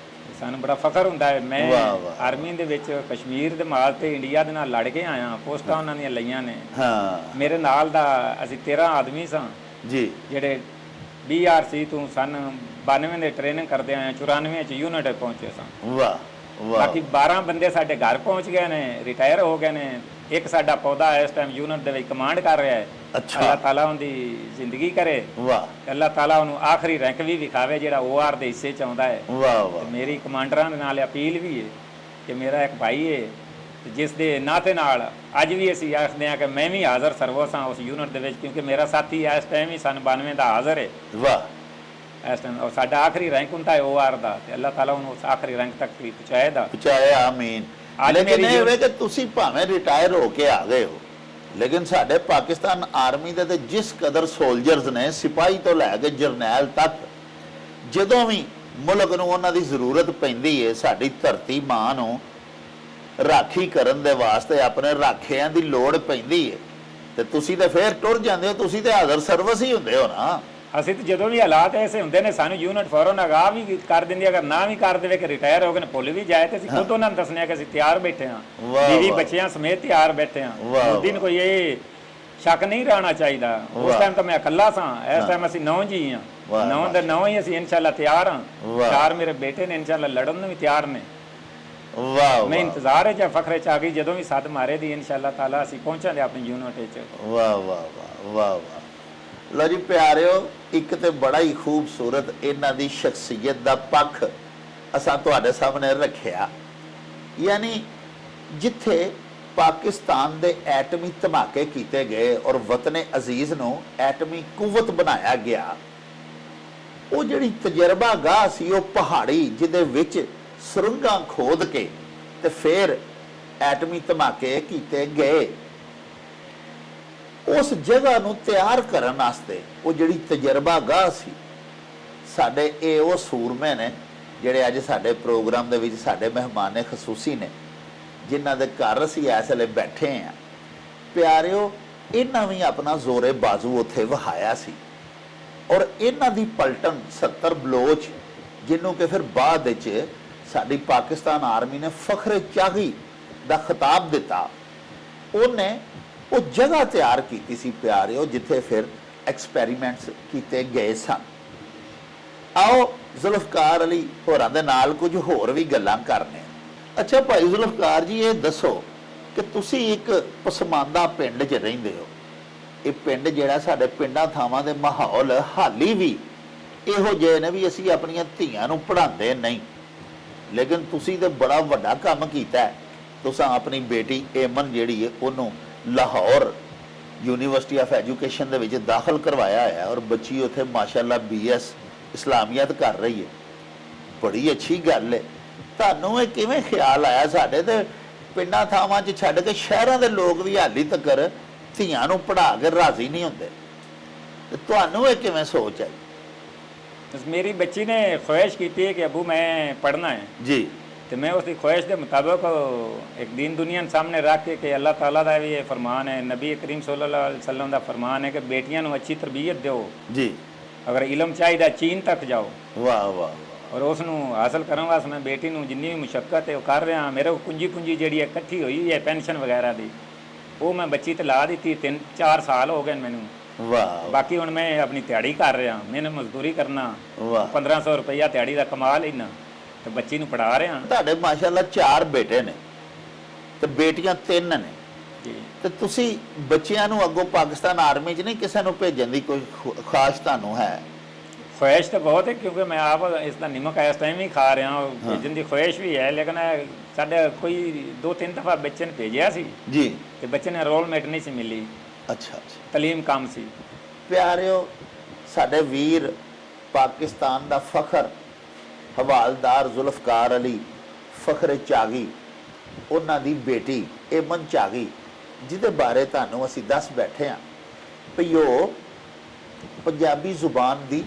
ਸਾਨੂੰ ਬੜਾ ਫਖਰ ਹੁੰਦਾ ਹੈ। ਮੈਂ ਵਾਹ, ਵਾਹ। ਆਰਮੀ ਦੇ ਵਿੱਚ ਕਸ਼ਮੀਰ ਦੇ ਮਾਲ ਤੇ ਇੰਡੀਆ ਦੇ ਨਾਲ ਲੜ ਕੇ ਆਇਆ, ਪੋਸਟਾਂ ਉਹਨਾਂ ਦੀਆਂ ਲਈਆਂ ਨੇ। ਹਾਂ ਮੇਰੇ ਨਾਲ ਦਾ ਅਸੀਂ 13 ਆਦਮੀ ਸਾਂ ਜੀ ਜਿਹੜੇ BRC ਤੋਂ ਸਨ 92 ਦੇ ਟ੍ਰੇਨਿੰਗ ਕਰਦੇ ਆਏ, 94 ਚ ਯੂਨਿਟ ਪਹੁੰਚੇ ਸਾਂ। ਵਾਹ ਵਾਹ ਬਾਕੀ 12 ਬੰਦੇ ਸਾਡੇ ਘਰ ਪਹੁੰਚ ਗਏ ਨੇ, ਰਿਟਾਇਰ ਹੋ ਗਏ ਨੇ। ਇੱਕ ਸਾਡਾ ਪੌਦਾ ਇਸ ਟਾਈਮ ਯੂਨਿਟ ਦੇ ਵਿੱਚ ਕਮਾਂਡ ਕਰ ਰਿਹਾ ਹੈ। ਅੱਛਾ। ਅੱਲਾਹ ਤਾਲਾ ਉਹਦੀ ਜ਼ਿੰਦਗੀ ਕਰੇ, ਵਾਹ ਅੱਲਾਹ ਤਾਲਾ ਉਹਨੂੰ ਆਖਰੀ ਰੈਂਕ ਵੀ ਵਿਖਾਵੇ ਜਿਹੜਾ OR ਦੇ ਹਿੱਸੇ ਚ ਆਉਂਦਾ ਹੈ। ਵਾਹ ਤੇ ਵਾਹ ਮੇਰੀ ਕਮਾਂਡਰਾਂ ਦੇ ਨਾਲ ਅਪੀਲ ਵੀ ਹੈ ਕਿ ਮੇਰਾ ਇੱਕ ਭਾਈ ਹੈ ਤੇ ਜਿਸ ਦੇ ਨਾਤੇ ਨਾਲ ਅੱਜ ਵੀ ਅਸੀਂ ਆਖਦੇ ਹਾਂ ਕਿ ਮੈਂ ਵੀ ਹਾਜ਼ਰ ਸਰਵਿਸ ਹਾਂ ਉਸ ਯੂਨਿਟ ਦੇ ਵਿੱਚ, ਕਿਉਂਕਿ ਮੇਰਾ ਸਾਥੀ ਇਸ ਟਾਈਮ ਹੀ ਸਨ 92 ਦਾ ਹਾਜ਼ਰ ਹੈ ਵਾਹ ਇਸ ਟਾਈਮ, ਔਰ ਸਾਡਾ ਆਖਰੀ ਰੈਂਕ ਹੁੰਦਾ ਹੈ OR ਦਾ, ਤੇ ਅੱਲਾਹ ਤਾਲਾ ਉਹਨੂੰ ਉਸ ਆਖਰੀ ਰੈਂਕ ਤੱਕ ਵੀ ਪਹੁੰਚਾਏਗਾ। ਪਹੁੰਚਾਇਆ ਆਮੀਨ। ਅੱਜ ਲੇਕਿਨ ਮੇਰੀ ਇਹ ਵੇ ਕਿ ਤੁਸੀਂ ਭਾਵੇਂ ਰਿਟਾਇਰ ਹੋ ਕੇ ਆ ਗਏ ਹੋ, ਲੇਕਿਨ ਸਾਡੇ ਪਾਕਿਸਤਾਨ ਆਰਮੀ ਦੇ ਤੇ ਜਿਸ ਕਦਰ ਸੋਲਜਰਸ ਨੇ, ਸਿਪਾਹੀ ਤੋਂ ਲੈ ਕੇ ਜਰਨੈਲ ਤੱਕ, ਜਦੋਂ ਵੀ ਮੁਲਕ ਨੂੰ ਉਹਨਾਂ ਦੀ ਜ਼ਰੂਰਤ ਪੈਂਦੀ ਹੈ, ਸਾਡੀ ਧਰਤੀ ਮਾਂ ਨੂੰ ਰਾਖੀ ਕਰਨ ਦੇ ਵਾਸਤੇ ਆਪਣੇ ਰਾਖਿਆਂ ਦੀ ਲੋੜ ਪੈਂਦੀ ਹੈ, ਤੇ ਤੁਸੀਂ ਤੇ ਫੇਰ ਟੁਰ ਜਾਂਦੇ ਹੋ। ਤੁਸੀਂ ਤੇ ਹਾਜ਼ਰ ਸਰਵਿਸ ਹੀ ਹੁੰਦੇ ਹੋ ਨਾ। ਅਸੀਂ ਤੇ ਜਦੋਂ ਵੀ ਹਾਲਾਤ ਐਸੇ ਹੁੰਦੇ ਨੇ ਸਾਨੂੰ ਯੂਨਿਟ ਫੌਰਨ ਅਗਾਹ ਵੀ ਕਰ ਦਿੰਦੀ, ਅਗਰ ਨਾ ਵੀ ਕਰ ਦੇਵੇ ਕਿ ਰਿਟਾਇਰ ਹੋ ਗਏ ਨੇ, ਭੁੱਲ ਵੀ ਜਾਏ, ਤੇ ਅਸੀਂ ਖੁਦ ਉਹਨਾਂ ਨੂੰ ਦੱਸਨੇ ਕਿ ਅਸੀਂ ਤਿਆਰ ਬੈਠੇ ਹਾਂ, ਵਾਹ, ਬੀਵੀ ਵਾਹ। ਬੱਚਿਆਂ ਸਮੇਤ ਤਿਆਰ ਬੈਠੇ ਹਾਂ। ਵਾਹ, ਉਸ ਦਿਨ ਕੋਈ ਇਹ ਸ਼ੱਕ ਨਹੀਂ ਰਹਿਣਾ ਚਾਹੀਦਾ। ਉਸ ਵਾਹ। ਟਾਈਮ ਤਾਂ ਮੈਂ ਇਕੱਲਾ ਸਾਂ, ਇਸ ਟਾਈਮ ਅਸੀਂ 9 ਜੀ ਹਾਂ, ਵਾਹ, 9 ਦੇ 9 ਹੀ ਅਸੀਂ ਇਨਸ਼ਾਅੱਲਾ ਤਿਆਰ ਹਾਂ। ਵਾਹ। 4 ਮੇਰੇ ਬੇਟੇ ਨੇ ਇਨਸ਼ਾਅੱਲਾ ਲੜਨ ਨੂੰ ਵੀ ਤਿਆਰ ਨੇ। ਵਾਹ ਮੈਂ ਵਾਹ ਇੰਤਜ਼ਾਰ ਹੈ ਜਾਂ ਫਖਰੇ ਚ ਆ ਗਈ ਜਦੋਂ ਵੀ ਸੱਦ ਮਾਰੇ ਦੀ ਇਨਸ਼ਾਅੱਲਾ ਤਾਲਾ ਅਸੀਂ ਪਹੁੰਚਾਂਗੇ ਆਪਣੀ ਯੂਨਿਟ ਵਿੱਚ। ਵਾਹ ਵਾਹ ਵਾਹ ਵਾਹ ਵਾਹ। ਲਓ ਜੀ ਪਿਆਰਿਓ, ਇੱਕ ਤੇ ਬੜਾ ਹੀ ਖੂਬਸੂਰਤ ਇਹਨਾਂ ਦੀ ਸ਼ਖਸੀਅਤ ਦਾ ਪੱਖ ਅਸਾਂ ਤੁਹਾਡੇ ਸਾਹਮਣੇ ਰੱਖਿਆ। ਯਾਨੀ ਜਿੱਥੇ ਪਾਕਿਸਤਾਨ ਦੇ ਐਟਮੀ ਧਮਾਕੇ ਕੀਤੇ ਗਏ ਔਰ ਵਤਨ ਅਜ਼ੀਜ਼ ਨੂੰ ਐਟਮੀ ਕੁਵਤ ਬਣਾਇਆ ਗਿਆ, ਉਹ ਜਿਹੜੀ ਤਜਰਬਾਗਾਹ ਸੀ, ਉਹ ਪਹਾੜੀ ਜਿਹਦੇ ਵਿੱਚ ਸੁਰੰਗਾਂ ਖੋਦ ਕੇ ਤੇ ਫਿਰ ਐਟਮੀ ਧਮਾਕੇ ਕੀਤੇ ਗਏ, ਉਸ ਜਗ੍ਹਾ ਨੂੰ ਤਿਆਰ ਕਰਨ ਵਾਸਤੇ ਉਹ ਜਿਹੜੀ ਤਜਰਬਾਗਾਹ ਸੀ, ਸਾਡੇ ਇਹ ਉਹ ਸੂਰਮੇ ਨੇ ਜਿਹੜੇ ਅੱਜ ਸਾਡੇ ਪ੍ਰੋਗਰਾਮ ਦੇ ਵਿੱਚ ਸਾਡੇ ਮਹਿਮਾਨ ਖਸੂਸੀ ਨੇ, ਜਿਨ੍ਹਾਂ ਦੇ ਘਰ ਅਸੀਂ ਇਸ ਵੇਲੇ ਬੈਠੇ ਹਾਂ। ਪਿਆਰਿਓ, ਇਹਨਾਂ ਵੀ ਆਪਣਾ ਜ਼ੋਰੇ ਬਾਜ਼ੂ ਉੱਥੇ ਵਹਾਇਆ ਸੀ, ਔਰ ਇਹਨਾਂ ਦੀ ਪਲਟਨ 70 ਬਲੋਚ, ਜਿਹਨੂੰ ਕਿ ਫਿਰ ਬਾਅਦ ਵਿੱਚ ਸਾਡੀ ਪਾਕਿਸਤਾਨ ਆਰਮੀ ਨੇ ਫਖਰੇ ਚਾਗੀ ਦਾ ਖਿਤਾਬ ਦਿੱਤਾ, ਉਹਨੇ ਉਹ ਜਗ੍ਹਾ ਤਿਆਰ ਕੀਤੀ ਸੀ ਪਿਆਰਿਓ, ਜਿੱਥੇ ਫਿਰ ਐਕਸਪੈਰੀਮੈਂਟਸ ਕੀਤੇ ਗਏ ਸਨ। ਆਓ ਜ਼ੁਲਫਕਾਰ ਅਲੀ ਹੋਰਾਂ ਦੇ ਨਾਲ ਕੁਝ ਹੋਰ ਵੀ ਗੱਲਾਂ ਕਰਨੇ। ਅੱਛਾ ਭਾਈ ਜ਼ੁਲਫਕਾਰ ਜੀ, ਇਹ ਦੱਸੋ ਕਿ ਤੁਸੀਂ ਇੱਕ ਪਸਮਾਨਦਾ ਪਿੰਡ 'ਚ ਰਹਿੰਦੇ ਹੋ। ਇਹ ਪਿੰਡ ਜਿਹੜਾ ਸਾਡੇ ਪਿੰਡਾਂ ਥਾਵਾਂ ਦੇ ਮਾਹੌਲ ਹਾਲੀ ਵੀ ਇਹੋ ਜਿਹੇ ਨੇ ਵੀ ਅਸੀਂ ਆਪਣੀਆਂ ਧੀਆਂ ਨੂੰ ਪੜ੍ਹਾਉਂਦੇ ਨਹੀਂ, ਲੇਕਿਨ ਤੁਸੀਂ ਤੇ ਬੜਾ ਵੱਡਾ ਕੰਮ ਕੀਤਾ। ਤੁਸੀਂ ਆਪਣੀ ਬੇਟੀ ਏਮਨ ਜਿਹੜੀ ਹੈ ਉਹਨੂੰ ਲਾਹੌਰ ਯੂਨੀਵਰਸਿਟੀ ਆਫ ਐਜੂਕੇਸ਼ਨ ਦੇ ਵਿੱਚ ਦਾਖਲ ਕਰਵਾਇਆ ਹੈ, ਔਰ ਬੱਚੀ ਉੱਥੇ ਮਾਸ਼ਾਅੱਲਾ BS ਇਸਲਾਮੀਅਤ ਕਰ ਰਹੀ ਹੈ। ਬੜੀ ਅੱਛੀ ਗੱਲ ਹੈ। ਤੁਹਾਨੂੰ ਇਹ ਕਿਵੇਂ ਖਿਆਲ ਆਇਆ? ਸਾਡੇ ਤੇ ਪਿੰਡਾਂ ਥਾਵਾਂ 'ਚ ਛੱਡ ਕੇ ਸ਼ਹਿਰਾਂ ਦੇ ਲੋਕ ਵੀ ਹਾਲੀ ਤੱਕ ਧੀਆਂ ਨੂੰ ਪੜ੍ਹਾ ਕੇ ਰਾਜ਼ੀ ਨਹੀਂ ਹੁੰਦੇ, ਤੇ ਤੁਹਾਨੂੰ ਇਹ ਕਿਵੇਂ ਸੋਚ ਆਈ? ਮੇਰੀ ਬੱਚੀ ਨੇ ख्वाहिश की थी कि अबू मैं पढ़ना है जी, तो मैं उसकी ख्वाहिश के मुताबिक एक दीन दुनिया सामने रख के कि अल्लाह ताला का भी ये फरमान है, नबी करीम सल्लल्लाहु अलैहि वसल्लम का फरमान है कि बेटियां नूं अच्छी तरबियत दो, जी, अगर इलम चाहिए चीन तक जाओ, वाह वाह, और उसनूं हासिल करन वास्ते मैं बेटी नूं जिन्नी भी मुशक्कत है वो कर रहा। मेरे पूंजी जिहड़ी इकट्ठी हुई है पेंशन वगैरह की, वो मैं बच्ची ते ला दी। 3-4 साल हो गए मैनू। वाह, बाकी हुण मैं अपनी दिहाड़ी कर रहा, मैंने मजदूरी करना, वाह। 1500 रुपया दिहाड़ी का कमा लेना ਤੇ ਬੱਚੀ ਨੂੰ ਪੜ੍ਹਾ ਰਿਹਾ। ਤੁਹਾਡੇ ਮਾਸ਼ਾਅੱਲਾ 4 ਬੇਟੇ ਨੇ ਤੇ ਬੇਟੀਆਂ 3 ਨੇ, ਜੀ, ਤੇ ਤੁਸੀਂ ਬੱਚਿਆਂ ਨੂੰ ਅੱਗੋਂ ਪਾਕਿਸਤਾਨ ਆਰਮੀ 'ਚ ਨਹੀਂ ਕਿਸੇ ਨੂੰ ਭੇਜਣ ਦੀ ਕੋਈ ਖਾਸ ਤੁਹਾਨੂੰ ਹੈ? ख्वाहिश तो बहुत है, क्योंकि मैं आप इसका निमक इस टाइम ही खा रहा हूँ। भेजन की ख्वाहिश भी है, लेकिन साढ़े कोई 2-3 दफ़ा बच्चे ने भेजा सी जी, ते बच्चे ने एनरोलमेंट नहीं सी मिली, अच्छा अच्छा। तलीम कम सी। ਪਿਆਰਿਓ, ਸਾਡੇ ਵੀਰ ਪਾਕਿਸਤਾਨ ਦਾ ਫਖਰ ਹਵਾਲਦਾਰ ਜ਼ੁਲਫਕਾਰ ਅਲੀ ਫਖਰੇ ਚਾਗੀ, ਉਹਨਾਂ ਦੀ ਬੇਟੀ ਏਮਨ ਚਾਗੀ, ਜਿਹਦੇ ਬਾਰੇ ਤੁਹਾਨੂੰ ਅਸੀਂ ਦੱਸ ਬੈਠੇ ਹਾਂ ਵੀ ਉਹ ਪੰਜਾਬੀ ਜ਼ੁਬਾਨ ਦੀ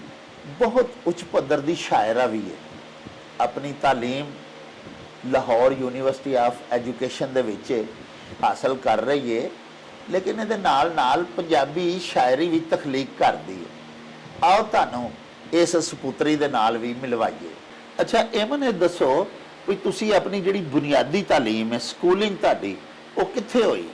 ਬਹੁਤ ਉੱਚ ਪੱਧਰ ਦੀ ਸ਼ਾਇਰਾ ਵੀ ਹੈ। ਆਪਣੀ ਤਾਲੀਮ ਲਾਹੌਰ ਯੂਨੀਵਰਸਿਟੀ ਆਫ ਐਜੂਕੇਸ਼ਨ ਦੇ ਵਿੱਚ ਹਾਸਲ ਕਰ ਰਹੀ ਹੈ, ਲੇਕਿਨ ਇਹਦੇ ਨਾਲ ਨਾਲ ਪੰਜਾਬੀ ਸ਼ਾਇਰੀ ਵੀ ਤਖਲੀਕ ਕਰਦੀ ਹੈ। आओ तुहानू इस सपुत्री दे नाल भी मिलवाइए। अच्छा एमन ये दसो भी तुसी अपनी जिहड़ी बुनियादी तालीम है स्कूलिंग तुहाडी वो कित्थे होई?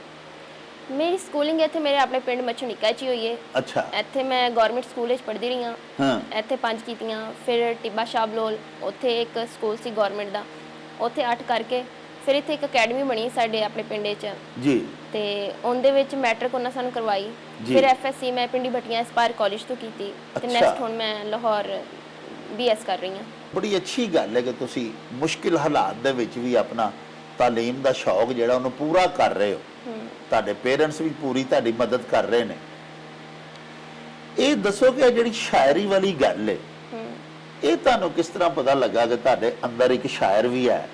मेरी ਸਕੂਲਿੰਗ ਇੱਥੇ ਮੇਰੇ ਆਪਣੇ ਪਿੰਡ ਮਛਣੀਕਾ 'ਚ ਹੀ ਹੋਈ ਹੈ। अच्छा ਇੱਥੇ ਮੈਂ ਗਵਰਨਮੈਂਟ ਸਕੂਲ ਵਿੱਚ ਪੜ੍ਹਦੀ ਰਹੀ ਹਾਂ। हाँ ਇੱਥੇ 5 ਕੀਤੀਆਂ, ਫਿਰ ਟਿੱਬਾ ਸ਼ਾਹ ਬਲੋਲ ਉੱਥੇ ਇੱਕ ਸਕੂਲ ਸੀ ਗਵਰਨਮੈਂਟ ਦਾ, ਉੱਥੇ 8 ਕਰਕੇ ਫਿਰ ਇੱਥੇ ਇੱਕ ਅਕੈਡਮੀ ਬਣੀ ਸਾਡੇ ਆਪਣੇ ਪਿੰਡ 'ਚ जी ਤੇ ਉਹਦੇ ਵਿੱਚ ਮੈਟ੍ਰਿਕ ਉਹਨਾਂ ਸਾਨੂੰ ਕਰਵਾਈ। ਜੀ। ਫਿਰ ਐਫਐਸਸੀ ਮੈਂ ਪਿੰਡੀ ਭੱਟੀਆਂ ਐਸਪਾਇਰ ਕਾਲਜ ਤੋਂ ਕੀਤੀ ਤੇ ਅੱਛਾ। ਨੈਕਸਟ ਹੁਣ ਮੈਂ ਲਾਹੌਰ ਬੀਐਸ ਕਰ ਰਹੀ ਹਾਂ। ਬੜੀ ਅੱਛੀ ਗੱਲ ਹੈ ਕਿ ਤੁਸੀਂ ਮੁਸ਼ਕਿਲ ਹਾਲਾਤ ਦੇ ਵਿੱਚ ਵੀ ਆਪਣਾ ਤਾਲੀਮ ਦਾ ਸ਼ੌਕ ਜਿਹੜਾ ਉਹਨੂੰ ਪੂਰਾ ਕਰ ਰਹੇ ਹੋ। ਤੁਹਾਡੇ ਪੇਰੈਂਟਸ ਵੀ ਪੂਰੀ ਤੁਹਾਡੀ ਮਦਦ ਕਰ ਰਹੇ ਨੇ। ਇਹ ਦੱਸੋ ਕਿ ਇਹ ਜਿਹੜੀ ਸ਼ਾਇਰੀ ਵਾਲੀ ਗੱਲ ਹੈ ਇਹ ਤੁਹਾਨੂੰ ਕਿਸ ਤਰ੍ਹਾਂ ਪਤਾ ਲੱਗਾ ਕਿ ਤੁਹਾਡੇ ਅੰਦਰ ਇੱਕ ਸ਼ਾਇਰ ਵੀ ਹੈ?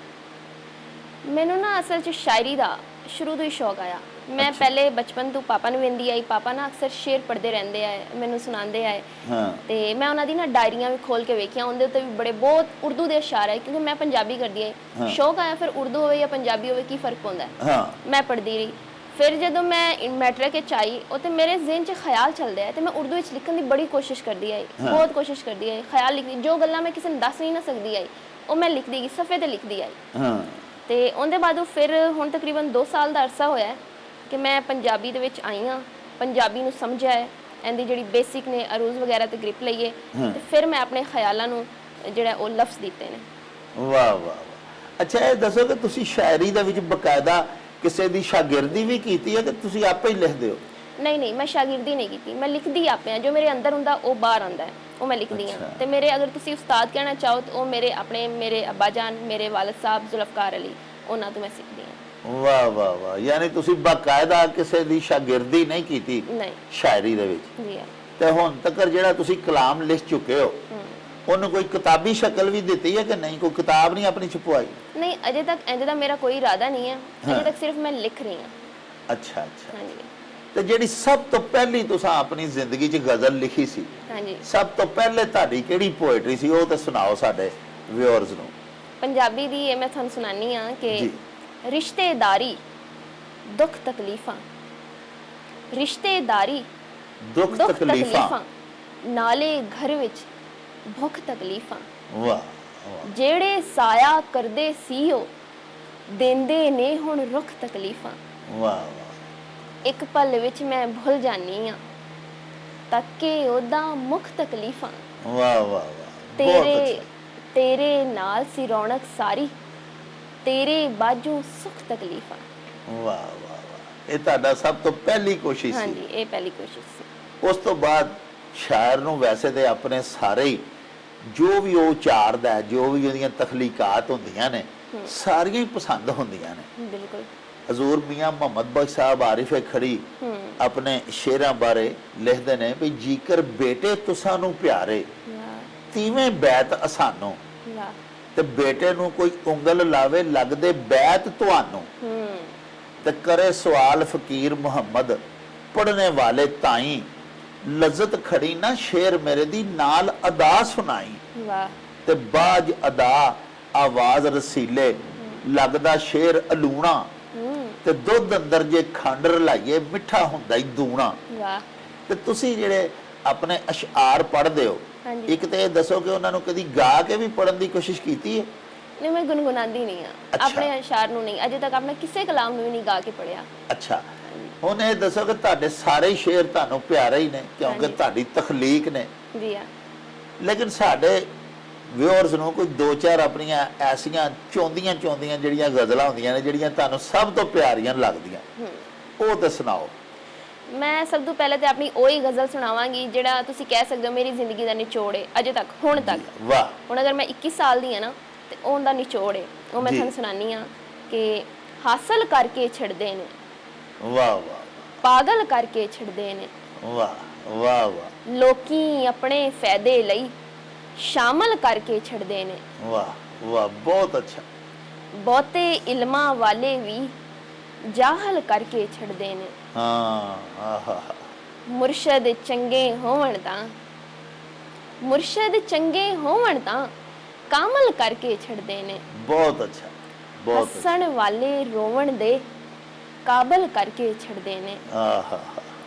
ਮੈਨੂੰ ਨਾ ਅਸਲ 'ਚ ਸ਼ਾਇਰੀ ਦਾ ਸ਼ੁਰੂ ਤੋਂ ਹੀ ਸ਼ੌਕ ਆਇਆ। ਮੈਂ ਪਹਿਲੇ ਬਚਪਨ ਤੋਂ ਪਾਪਾ ਨੂੰ ਵੇਂਦੀ ਆਈ, ਪਾਪਾ ਨਾ ਅਕਸਰ ਸ਼ੇਰ ਪੜ੍ਹਦੇ ਰਹਿੰਦੇ ਆਏ, ਮੈਨੂੰ ਸੁਣਾਉਂਦੇ ਆਏ ਹਾਂ ਤੇ ਮੈਂ ਉਹਨਾਂ ਦੀ ਨਾ ਡਾਇਰੀਆਂ ਵੀ ਖੋਲ ਕੇ ਵੇਖੀਆਂ, ਉਹਦੇ ਉੱਤੇ ਵੀ ਬੜੇ ਬਹੁਤ ਉਰਦੂ ਦੇ ਅਸ਼ਾਰ ਹੈ ਕਿਉਂਕਿ ਮੈਂ ਪੰਜਾਬੀ ਕਰਦੀ ਆਈ। ਸ਼ੌਕ ਆਇਆ ਫਿਰ ਉਰਦੂ ਹੋਵੇ ਜਾਂ ਪੰਜਾਬੀ ਹੋਵੇ ਕੀ ਫਰਕ ਪੈਂਦਾ ਹੈ। ਹਾਂ ਮੈਂ ਪੜ੍ਹਦੀ ਰਹੀ। ਫਿਰ ਜਦੋਂ ਮੈਂ ਮੈਟ੍ਰਿਕ ਵਿੱਚ ਆਈ ਉੱਥੇ ਮੇਰੇ ਜ਼ਿਹਨ 'ਚ ਖਿਆਲ ਚੱਲਦੇ ਆ ਤੇ ਮੈਂ ਉਰਦੂ ਵਿੱਚ ਲਿਖਣ ਦੀ ਬੜੀ ਕੋਸ਼ਿਸ਼ ਕਰਦੀ ਆਈ, ਬਹੁਤ ਕੋਸ਼ਿਸ਼ ਕਰਦੀ ਆਈ। ਖਿਆਲ ਲਿਖਦੀ, ਜੋ ਗੱਲਾਂ ਮੈਂ ਕਿਸੇ ਨੂੰ ਦੱਸ ਨਹੀਂ ਨਾ ਸਕਦੀ ਆਈ ਉਹ ਮੈਂ ਲਿਖਦੀ ਗਈ, ਸਫੇ ਤੇ ਲਿਖਦੀ ਆਈ। ਹਾਂ ਤੇ ਉਹਦੇ ਬਾਅਦ ਫਿਰ ਹੁਣ ਤਕਰੀਬਨ 2 ਸਾਲ ਦਾ ਅਰਸਾ ਹੋਇਆ ਕਿ ਮੈਂ ਪੰਜਾਬੀ ਦੇ ਵਿੱਚ ਆਈ ਹਾਂ, ਪੰਜਾਬੀ ਨੂੰ ਸਮਝਿਆ ਹੈ, ਇਹਦੀ ਜਿਹੜੀ ਬੇਸਿਕ ਨੇ ਅਰੂਜ਼ ਵਗੈਰਾ ਤੇ ਗ੍ਰਿਪ ਲਈਏ ਤੇ ਫਿਰ ਮੈਂ ਆਪਣੇ ਖਿਆਲਾਂ ਨੂੰ ਜਿਹੜਾ ਉਹ ਲਫ਼ਜ਼ ਦਿੱਤੇ ਨੇ। ਵਾਹ ਵਾਹ ਵਾਹ। ਅੱਛਾ ਇਹ ਦੱਸੋ ਕਿ ਤੁਸੀਂ ਸ਼ਾਇਰੀ ਦੇ ਵਿੱਚ ਬਕਾਇਦਾ ਕਿਸੇ ਦੀ ਸ਼ਾਗਿਰਦੀ ਵੀ ਕੀਤੀ ਹੈ ਕਿ ਤੁਸੀਂ ਆਪੇ ਹੀ ਲਿਖਦੇ ਹੋ? ਨਹੀਂ ਨਹੀਂ, ਮੈਂ ਸ਼ਾਗਿਰਦੀ ਨਹੀਂ ਕੀਤੀ, ਮੈਂ ਲਿਖਦੀ ਆਪੇ ਹਾਂ। ਜੋ ਮੇਰੇ ਅੰਦਰ ਹੁੰਦਾ ਉਹ ਬਾਹਰ ਆਉਂਦਾ ਹੈ, ਉਹ ਮੈਂ ਲਿਖਦੀ ਹਾਂ। ਤੇ ਮੇਰੇ ਅਗਰ ਤੁਸੀਂ ਉਸਤਾਦ ਕਹਿਣਾ ਚਾਹੋ ਤਾਂ ਉਹ ਮੇਰੇ ਅੱਬਾ ਜਾਨ, ਮੇਰੇ ਵਾਲਿਦ ਸਾਹਿਬ ਜ਼ੁਲਫਕਾਰ ਅਲੀ, ਉਹਨਾਂ ਤੋਂ ਮੈਂ ਸਿੱਖਦੀ ਹਾਂ। ਵਾਹ ਵਾਹ ਵਾਹ। ਯਾਨੀ ਤੁਸੀਂ ਬਕਾਇਦਾ ਕਿਸੇ ਦੀ ਸ਼ਾਗਿਰਦੀ ਨਹੀਂ ਕੀਤੀ ਨਹੀਂ ਸ਼ਾਇਰੀ ਦੇ ਵਿੱਚ? ਜੀ ਹਾਂ। ਤੇ ਹੁਣ ਤੱਕ ਜਿਹੜਾ ਤੁਸੀਂ ਕਲਾਮ ਲਿਖ ਚੁੱਕੇ ਹੋ ਉਹਨੂੰ ਕੋਈ ਕਿਤਾਬੀ ਸ਼ਕਲ ਵੀ ਦਿੱਤੀ ਹੈ ਕਿ ਨਹੀਂ? ਕੋਈ ਕਿਤਾਬ ਨਹੀਂ ਆਪਣੀ ਛਪਵਾਈ? ਨਹੀਂ, ਅਜੇ ਤੱਕ ਇੰਜ ਦਾ ਮੇਰਾ ਕੋਈ ਇਰਾਦਾ ਨਹੀਂ ਹੈ। ਅਜੇ ਤੱਕ ਸਿਰਫ ਮੈਂ ਲਿਖ ਰਹੀ ਹਾਂ। ਅੱਛਾ ਅੱਛਾ। ਹਾਂਜੀ ਤੇ ਜਿਹੜੀ ਸਭ ਤੋਂ ਪਹਿਲੀ ਤੁਸੀਂ ਆਪਣੀ ਜ਼ਿੰਦਗੀ 'ਚ ਗਜ਼ਲ ਲਿਖੀ ਸੀ, ਹਾਂਜੀ। ਸਭ ਤੋਂ ਪਹਿਲੇ ਤੁਹਾਡੀ ਕਿਹੜੀ ਪੋਇਟਰੀ ਸੀ ਉਹ ਤੇ ਸੁਣਾਓ ਸਾਡੇ ਵਿਊਅਰਸ ਨੂੰ। ਪੰਜਾਬੀ ਦੀ ਇਹ ਮੈਂ ਤੁਹਾਨੂੰ ਸੁਣਾਨੀ ਆ ਕਿ ਜੀ। ਰਿਸ਼ਤੇਦਾਰੀ ਦੁੱਖ ਤਕਲੀਫਾਂ, ਰਿਸ਼ਤੇਦਾਰੀ ਦੁੱਖ ਤਕਲੀਫਾਂ, ਨਾਲੇ ਘਰ ਵਿੱਚ ਭੁੱਖ ਤਕਲੀਫਾਂ। ਵਾਹ ਵਾਹ। ਜਿਹੜੇ ਸਾਇਆ ਕਰਦੇ ਸੀ ਉਹ ਦਿੰਦੇ ਨੇ ਹੁਣ ਰੁੱਖ ਤਕਲੀਫਾਂ। ਵਾਹ ਵਾਹ। ਇੱਕ ਪਲ ਵਿੱਚ ਮੈਂ ਭੁੱਲ ਜਾਨੀ ਆ ਤੱਕੇ ਉਹਦਾ ਮੁੱਖ ਤਕਲੀਫਾਂ। ਵਾਹ ਵਾਹ ਵਾਹ। ਬਹੁਤ ਅੱਛਾ। ਤੇਰੇ ਨਾਲ ਸੀ ਰੌਣਕ ਸਾਰੀ, ਤੇਰੇ ਬਾਝੋਂ ਸੁੱਖ ਤਕਲੀਫਾਂ। ਵਾਹ ਵਾਹ ਵਾਹ। ਇਹ ਤੁਹਾਡਾ ਸਭ ਤੋਂ ਪਹਿਲੀ ਕੋਸ਼ਿਸ਼ ਸੀ? ਹਾਂਜੀ, ਇਹ ਪਹਿਲੀ ਕੋਸ਼ਿਸ਼ ਸੀ। ਉਸ ਤੋਂ ਬਾਅਦ ਸ਼ਾਇਰ ਨੂੰ ਵੈਸੇ ਤੇ ਆਪਣੇ ਸਾਰੇ ਹੀ ਜੋ ਵੀ ਉਹ ਉਚਾਰਦਾ ਹੈ, ਜੋ ਵੀ ਉਹਦੀਆਂ ਤਖਲੀਕਾਤ ਹੁੰਦੀਆਂ ਨੇ ਸਾਰੀਆਂ ਹੀ ਪਸੰਦ ਹੁੰਦੀਆਂ ਨੇ। ਬਿਲਕੁਲ। ਹਜ਼ੂਰ ਮੀਆਂ ਮੁਹੰਮਦ ਬਖਸ਼ ਸਾਹਿਬ ਆਰਿਫ ਖੜੀ ਆਪਣੇ ਸ਼ੇਰਾਂ ਬਾਰੇ ਲਿਖਦੇ ਨੇ ਵੀ ਜੀਕਰ ਬੇਟੇ ਤੁਸਾਂ ਨੂੰ ਪਿਆਰੇ ਤੀਵੇਂ ਬੈਤ ਅਸਾਨੂੰ, ਤੇ ਬੇਟੇ ਨੂੰ ਕੋਈ ਉਂਗਲ ਲਾਵੇ ਲੱਗਦੇ ਬੈਤ ਤੁਹਾਨੂੰ, ਤੇ ਕਰੇ ਸਵਾਲ ਫਕੀਰ ਮੁਹੰਮਦ ਪੜਨੇ ਵਾਲੇ ਤਾਈ ਲਜ਼ਤ ਖੜੀ ਨਾ ਸ਼ੇਰ ਮੇਰੇ ਦੀ ਨਾਲ ਅਦਾ ਸੁਣਾਈ। ਵਾਹ। ਤੇ ਬਾਜ ਅਦਾ ਆਵਾਜ਼ ਰਸੀਲੇ ਲੱਗਦਾ ਸ਼ੇਰ ਅਲੂਣਾ, ਤੇ ਦੁੱਧ ਅੰਦਰ ਜੇ ਖੰਡ ਰਲਾਈਏ ਮਿੱਠਾ ਹੁੰਦਾ ਹੀ ਦੂਣਾ। ਵਾਹ। ਤੇ ਤੁਸੀਂ ਜਿਹੜੇ ਆਪਣੇ ਅਸ਼ਆਰ ਪੜ੍ਹਦੇ ਹੋ, ਇੱਕ ਤੇ ਇਹ ਦੱਸੋ ਕਿ ਉਹਨਾਂ ਨੂੰ ਕਦੀ ਗਾ ਕੇ ਵੀ ਪੜ੍ਹਨ ਦੀ ਕੋਸ਼ਿਸ਼ ਕੀਤੀ ਹੈ? ਨਹੀਂ, ਮੈਂ ਗੁਨਗੁਨਾਉਂਦੀ ਨਹੀਂ ਆ ਆਪਣੇ ਅਸ਼ਾਰ ਨੂੰ, ਨਹੀਂ ਅਜੇ ਤੱਕ ਆਪਣੇ ਕਿਸੇ ਕਲਾਮ ਨੂੰ ਵੀ ਨਹੀਂ ਗਾ ਕੇ ਪੜਿਆ। ਅੱਛਾ। ਹੁਣ ਇਹ ਦੱਸੋ ਕਿ ਤੁਹਾਡੇ ਸਾਰੇ ਹੀ ਸ਼ੇਰ ਤੁਹਾਨੂੰ ਪਿਆਰੇ ਹੀ ਨੇ ਕਿਉਂਕਿ ਤੁਹਾਡੀ ਤਖਲੀਕ ਨੇ। ਜੀ ਹਾਂ। ਲੇਕਿਨ ਸਾਡੇ ਵਿਊਅਰਸ ਨੂੰ ਕੋਈ 2-4 ਆਪਣੀਆਂ ਐਸੀਆਂ ਚੌਂਦੀਆਂ ਜਿਹੜੀਆਂ ਗਜ਼ਲਾਂ ਹੁੰਦੀਆਂ ਨੇ ਜਿਹੜੀਆਂ ਤੁਹਾਨੂੰ ਸਭ ਤੋਂ ਪਿਆਰੀਆਂ ਲੱਗਦੀਆਂ, ਉਹ ਤਾਂ ਸੁਣਾਓ। ਮੈਂ ਸਭ ਤੋਂ ਪਹਿਲੇ ਤੇ ਆਪਣੀ ਉਹੀ ਗਜ਼ਲ ਸੁਣਾਵਾਂਗੀ ਜਿਹੜਾ ਤੁਸੀਂ ਕਹਿ ਸਕਦੇ ਹੋ ਮੇਰੀ ਜ਼ਿੰਦਗੀ ਦਾ ਨਿਚੋੜ ਹੈ ਅਜੇ ਤੱਕ, ਹੁਣ ਤੱਕ। ਵਾਹ। ਹੁਣ ਅਗਰ ਮੈਂ 21 ਸਾਲ ਦੀ ਹਾਂ ਨਾ ਤੇ ਉਹਦਾ ਨਿਚੋੜ ਹੈ, ਉਹ ਮੈਂ ਤੁਹਾਨੂੰ ਸੁਣਾਨੀ ਆ ਕਿ ਹਾਸਲ ਕਰਕੇ ਛੱਡਦੇ ਨੇ, ਵਾਹ ਵਾਹ, ਪਾਗਲ ਕਰਕੇ ਛੱਡਦੇ ਨੇ, ਵਾਹ ਵਾਹ ਵਾਹ, ਲੋਕੀ ਆਪਣੇ ਫਾਇਦੇ ਲਈ ਸ਼ਾਮਲ ਕਰਕੇ ਛੱਡਦੇ ਨੇ, ਵਾਹ ਵਾਹ, ਬਹੁਤ ਅੱਛਾ। ਬਹੁਤੇ ਇਲਮਾਂ ਵਾਲੇ ਵੀ ਜਾਹਲ ਕਰਕੇ ਛੱਡਦੇ ਨੇ। ਹਾਂ। ਆਹਾ। ਮੁਰਸ਼ਦ ਚੰਗੇ ਹੋਵਣ ਤਾਂ, ਮੁਰਸ਼ਦ ਚੰਗੇ ਹੋਵਣ ਤਾਂ ਕਾਮਲ ਕਰਕੇ ਛੱਡਦੇ ਨੇ। ਬਹੁਤ ਅੱਛਾ, ਬਹੁਤ ਅੱਛਾ। ਹੱਸਣ ਵਾਲੇ ਰੋਵਣ ਦੇ ਕਾਬਲ ਕਰਕੇ ਛੱਡਦੇ ਨੇ। ਆਹਾ।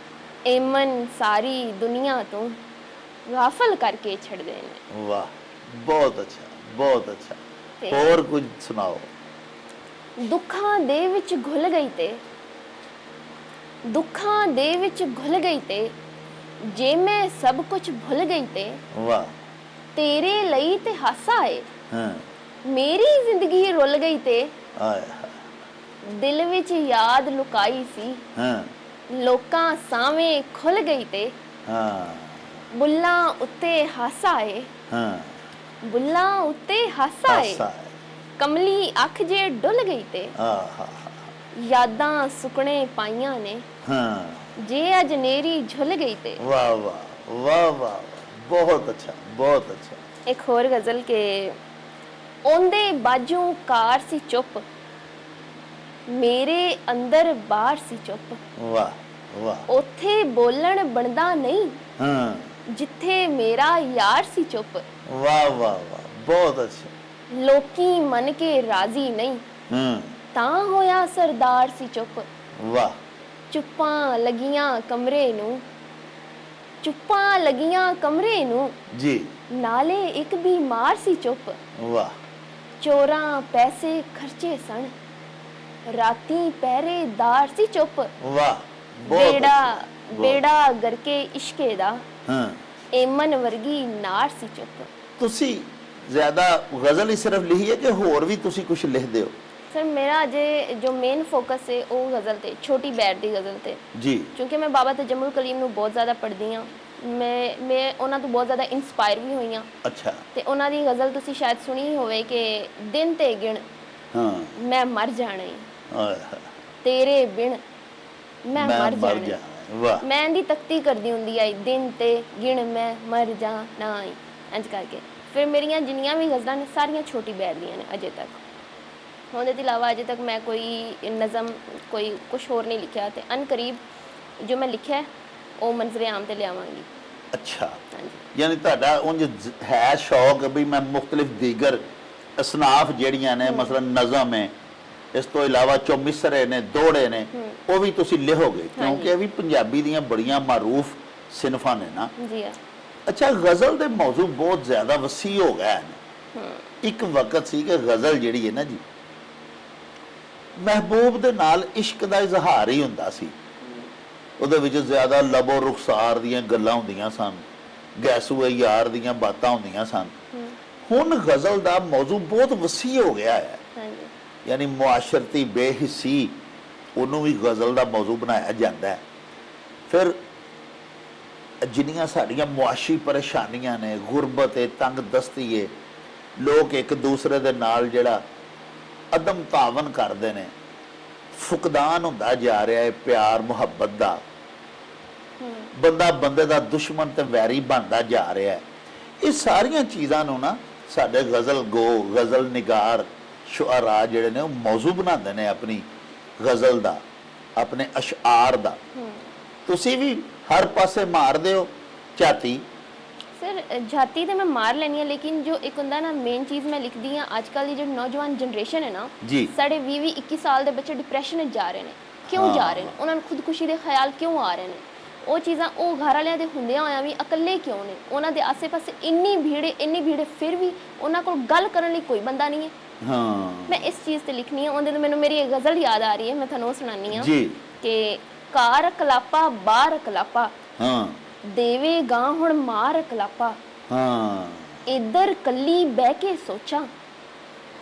ਏਮਨ ਸਾਰੀ ਦੁਨੀਆ ਤੋਂ ਗਾਫਲ ਕਰਕੇ ਛੱਡਦੇ ਨੇ। ਵਾਹ, ਬਹੁਤ ਅੱਛਾ, ਬਹੁਤ ਅੱਛਾ। ਤੇ ਹੋਰ ਕੁਝ ਸੁਣਾਓ। ਦੁੱਖਾਂ ਦੇ ਵਿੱਚ ਘੁਲ ਗਈ ਤੇ, ਦੁੱਖਾਂ ਦੇ ਵਿੱਚ ਘੁਲ ਗਈ ਤੇ, ਜੇ ਮੈਂ ਸਭ ਕੁਝ ਭੁੱਲ ਗਈ ਤੇ, ਵਾਹ। ਤੇਰੇ ਲਈ ਤੇ ਹਾਸਾ ਏ, ਹਾਂ। ਮੇਰੀ ਜ਼ਿੰਦਗੀ ਰੁੱਲ ਗਈ ਤੇ, ਆਏ ਦਿਲ ਵਿੱਚ ਯਾਦ ਲੁਕਾਈ ਸੀ, ਹਾਂ ਲੋਕਾਂ ਸਾਹਵੇਂ ਖੁੱਲ ਗਈ ਤੇ, ਹਾਂ ਬੁੱਲਾਂ ਉੱਤੇ ਹਾਸਾ ਏ, ਹਾਂ। ਬੁੱਲਾਂ ਉੱਤੇ ਹਾਸਾ ਏ, ਹਾਸਾ ਕਮਲੀ ਅੱਖ ਜੇ ਡੁੱਲ ਗਈ ਤੇ, ਆਹਾ। ਯਾਦਾਂ ਸੁਕਣੇ ਪਾਈਆਂ ਨੇ, ਹਾਂ। ਜੇ ਅੱਜ ਨੇਰੀ ਝੁੱਲ ਗਈ ਤੇ। ਵਾਹ ਵਾਹ ਵਾਹ ਵਾਹ, ਬਹੁਤ ਅੱਛਾ, ਬਹੁਤ ਅੱਛਾ। ਇੱਕ ਹੋਰ ਗਜ਼ਲ ਕੇ ਉਹਦੇ ਬਾਝੋਂ ਕਾਰ ਸੀ ਚੁੱਪ, ਮੇਰੇ ਅੰਦਰ ਬਾਹਰ ਸੀ ਚੁੱਪ, ਵਾਹ ਵਾਹ। ਉੱਥੇ ਬੋਲਣ ਬਣਦਾ ਨਹੀਂ, ਹਾਂ। ਜਿੱਥੇ ਮੇਰਾ ਯਾਰ ਸੀ ਚੁੱਪ, ਵਾਹ ਵਾਹ ਵਾਹ, ਬਹੁਤ ਅੱਛਾ। ਲੋਕੀ ਮੰਨ ਕੇ ਰਾਜ਼ੀ ਨਹੀਂ, ਹਾਂ। ਤਾਂ ਹੋਇਆ ਸਰਦਾਰ ਸੀ ਚੁੱਪ, ਵਾਹ। ਚੁੱਪਾਂ ਲੱਗੀਆਂ ਕਮਰੇ ਨੂੰ, ਚੁੱਪਾਂ ਲੱਗੀਆਂ ਕਮਰੇ ਨੂੰ, ਜੀ। ਨਾਲੇ ਇੱਕ ਬਿਮਾਰ ਸੀ ਚੁੱਪ, ਵਾਹ। ਚੋਰਾਂ ਪੈਸੇ ਖਰਚੇ ਸਨ, ਰਾਤੀ ਪਹਿਰੇਦਾਰ ਸੀ ਚੁੱਪ, ਵਾਹ, ਬਹੁਤ ਬੇੜਾ ਅੱਛਾ, ਬਹੁਤ। ਬੇੜਾ ਗਰਕੇ ਇਸ਼ਕੇ ਦਾ, ਹਾਂ। ਏਮਨ ਵਰਗੀ ਨਾਰ ਸੀ ਚੁੱਪ। ਤੁਸੀਂ ਜ਼ਿਆਦਾ ਗਜ਼ਲ ਹੀ ਸਿਰਫ ਲਿਖੀ ਹੈ ਕਿ ਹੋਰ ਵੀ ਤੁਸੀਂ ਕੁਝ ਲਿਖਦੇ ਹੋ? ਸਰ ਮੇਰਾ ਅਜੇ ਜੋ ਮੇਨ ਫੋਕਸ ਹੈ ਉਹ ਗਜ਼ਲ ਤੇ, ਛੋਟੀ ਬੈਠ ਦੀ ਗਜ਼ਲ ਤੇ, ਜੀ। ਕਿਉਂਕਿ ਮੈਂ ਬਾਬਾ ਤਜਮੁਲ ਕਲੀਮ ਨੂੰ ਬਹੁਤ ਜ਼ਿਆਦਾ ਪੜ੍ਹਦੀ ਹਾਂ, ਮੈਂ ਉਹਨਾਂ ਤੋਂ ਬਹੁਤ ਜ਼ਿਆਦਾ ਇਨਸਪਾਇਰ ਵੀ ਹੋਈ ਹਾਂ। ਅੱਛਾ। ਤੇ ਉਹਨਾਂ ਦੀ ਗਜ਼ਲ ਤੁਸੀਂ ਸ਼ਾਇਦ ਸੁਣੀ ਹੀ ਹੋਵੇ ਕਿ ਦਿਨ ਤੇ ਗਿਣ ਹਾਂ। ਮੈਂ ਮਰ ਜਾਣਾ ਈ, ਆਏ ਤੇਰੇ ਬਿਨ ਮੈਂ ਮਰ ਜਾਣਾ ਈ। ਵਾਹ। ਮੈਂ ਇਹਦੀ ਤਖਤੀ ਕਰਦੀ ਹੁੰਦੀ ਆਈ, ਦਿਨ ਤੇ ਗਿਣ ਮੈਂ ਮਰ ਜਾਣਾ ਈ, ਇੰਝ ਕਰਕੇ। ਫਿਰ ਮੇਰੀਆਂ ਜਿੰਨੀਆਂ ਵੀ ਗਜ਼ਲਾਂ ਨੇ ਸਾਰੀਆਂ ਛੋਟੀ ਬੈਠ ਦੀਆਂ ਨੇ ਅਜੇ ਤੱਕ। ਉਹਦੇ ਤੋਂ ਇਲਾਵਾ ਅਜੇ ਤੱਕ ਮੈਂ ਕੋਈ ਨਜ਼ਮ ਕੋਈ ਕੁਛ ਹੋਰ ਨਹੀਂ ਲਿਖਿਆ, ਤੇ ਅਨਕਰੀਬ ਜੋ ਮੈਂ ਲਿਖਿਆ ਉਹ ਮੰਜ਼ਰੇ ਆਮ ਤੇ ਲਿਆਵਾਂਗੀ। ਅੱਛਾ। ਹਾਂਜੀ। ਯਾਨੀ ਤੁਹਾਡਾ ਉਂਝ ਹੈ ਸ਼ੌਕ ਵੀ ਮੈਂ ਮੁxtਲਿਫ ਦੀਗਰ ਅਸਨਾਫ ਜਿਹੜੀਆਂ ਨੇ, ਮਸਲਨ ਨਜ਼ਮ ਹੈ, ਇਸ ਤੋਂ ਇਲਾਵਾ ਜੋ ਮਿਸਰੇ ਨੇ, ਦੋੜੇ ਨੇ, ਉਹ ਵੀ ਤੁਸੀਂ ਲਿਖੋਗੇ, ਕਿਉਂਕਿ ਇਹ ਵੀ ਪੰਜਾਬੀ ਦੀਆਂ ਬੜੀਆਂ ਮਾਰੂਫ ਸਿਨਫਾਂ ਨੇ ਨਾ। ਜੀ ਹਾਂ। ਅੱਛਾ, ਗਜ਼ਲ ਦੇ ਮੌਜੂ ਬਹੁਤ ਜ਼ਿਆਦਾ ਵਸੀ ਹੋ ਗਏ ਨੇ। ਇੱਕ ਵਕਤ ਸੀ ਕਿ ਗਜ਼ਲ ਜਿਹੜੀ ਹੈ ਨਾ ਜੀ, ਮਹਿਬੂਬ ਦੇ ਨਾਲ ਇਸ਼ਕ ਦਾ ਇਜ਼ਹਾਰ ਹੀ ਹੁੰਦਾ ਸੀ। ਉਹਦੇ ਵਿੱਚ ਜ਼ਿਆਦਾ ਲਬੋ ਰੁਖਸਾਰ ਦੀਆਂ ਗੱਲਾਂ ਹੁੰਦੀਆਂ ਸਨ, ਗੈਸੂਏ ਯਾਰ ਦੀਆਂ ਬਾਤਾਂ ਹੁੰਦੀਆਂ ਸਨ। ਹੁਣ ਗਜ਼ਲ ਦਾ ਮੌਜੂ ਬਹੁਤ ਵਸੀ ਹੋ ਗਿਆ ਹੈ। ਹਾਂਜੀ। ਯਾਨੀ ਮੁਆਸ਼ਰਤੀ ਬੇਹਿੱਸੀ, ਉਹਨੂੰ ਵੀ ਗਜ਼ਲ ਦਾ ਮੌਜੂ ਬਣਾਇਆ ਜਾਂਦਾ ਹੈ। ਫਿਰ ਜਿੰਨੀਆਂ ਸਾਡੀਆਂ ਮੁਆਸ਼ੀ ਪਰੇਸ਼ਾਨੀਆਂ ਨੇ, ਗੁਰਬਤ ਹੈ, ਤੰਗ ਦਸਤੀ ਹੈ, ਲੋਕ ਇੱਕ ਦੂਸਰੇ ਦੇ ਨਾਲ ਜਿਹੜਾ ਅਦਮ ਤਾਵਨ ਕਰਦੇ ਨੇ, ਫੁਕਦਾਨ ਹੁੰਦਾ ਜਾ ਰਿਹਾ ਹੈ ਪਿਆਰ ਮੁਹੱਬਤ ਦਾ, ਬੰਦਾ ਬੰਦੇ ਦਾ ਦੁਸ਼ਮਣ ਤੇ ਵੈਰੀ ਬਣਦਾ ਜਾ ਰਿਹਾ ਹੈ। ਇਹ ਸਾਰੀਆਂ ਚੀਜ਼ਾਂ ਨੂੰ ਨਾ ਸਾਡੇ ਗਜ਼ਲ ਗੋ, ਗਜ਼ਲ ਨਿਗਾਰ, ਸ਼ੁਆਰਾ ਜਿਹੜੇ ਨੇ ਉਹ ਮੌਜੂ ਬਣਾਉਂਦੇ ਨੇ ਆਪਣੀ ਗਜ਼ਲ ਦਾ, ਆਪਣੇ ਅਸ਼ਆਰ ਦਾ। ਤੁਸੀਂ ਵੀ ਹਰ ਪਾਸੇ ਮਾਰਦੇ ਹੋ ਝਾਤੀ? ਸਰ ਜਾਤੀ ਤੇ ਮੈਂ ਮਾਰ ਲੈਣੀ ਆ, ਲੇਕਿਨ ਜੋ ਇੱਕ ਹੁੰਦਾ ਨਾ ਮੇਨ ਚੀਜ਼ ਮੈਂ ਲਿਖਦੀ ਆ, ਅੱਜ ਕੱਲ੍ਹ ਦੀ ਜਿਹੜੀ ਨੌਜਵਾਨ ਜਨਰੇਸ਼ਨ ਹੈ ਨਾ, ਜੀ। ਸਾਡੇ 20-21 ਸਾਲ ਦੇ ਬੱਚੇ ਡਿਪਰੈਸ਼ਨ ਵਿੱਚ ਜਾ ਰਹੇ ਨੇ। ਕਿਉਂ ਜਾ ਰਹੇ ਨੇ? ਉਹਨਾਂ ਨੂੰ ਖੁਦਕੁਸ਼ੀ ਦੇ ਖਿਆਲ ਕਿਉਂ ਆ ਰਹੇ ਨੇ? ਉਹ ਚੀਜ਼ਾਂ ਉਹ ਘਰ ਵਾਲਿਆਂ ਦੇ ਹੁੰਦਿਆਂ ਹੋਇਆਂ ਵੀ ਇਕੱਲੇ ਕਿਉਂ ਨੇ? ਉਹਨਾਂ ਦੇ ਆਸੇ-ਪਾਸੇ ਇੰਨੀ ਭੀੜ, ਫਿਰ ਵੀ ਉਹਨਾਂ ਕੋਲ ਗੱਲ ਕਰਨ ਲਈ ਕੋਈ ਬੰਦਾ ਨਹੀਂ ਹੈ। ਹਾਂ। ਮੈਂ ਇਸ ਚੀਜ਼ ਤੇ ਲਿਖਣੀ ਆ। ਉਹਦੇ ਤੋਂ ਮੈਨੂੰ ਮੇਰੀ ਇੱਕ ਗਜ਼ਲ ਯਾਦ ਆ ਰਹੀ ਹੈ, ਮੈਂ ਤੁਹਾਨੂੰ ਉਹ ਸੁਣਾਨੀ ਆ ਜੀ। ਕਿ ਕਾਰ ਕਲਾਪਾ ਬਾਹਰ ਕਲਾਪਾ, ਹਾਂ। ਦੇਵੇ ਗਾਂ ਹੁਣ ਮਾਰ ਕਲਾਪਾ, ਹਾਂ। ਇੱਧਰ ਕੱਲੀ ਬਹਿ ਕੇ ਸੋਚਾਂ,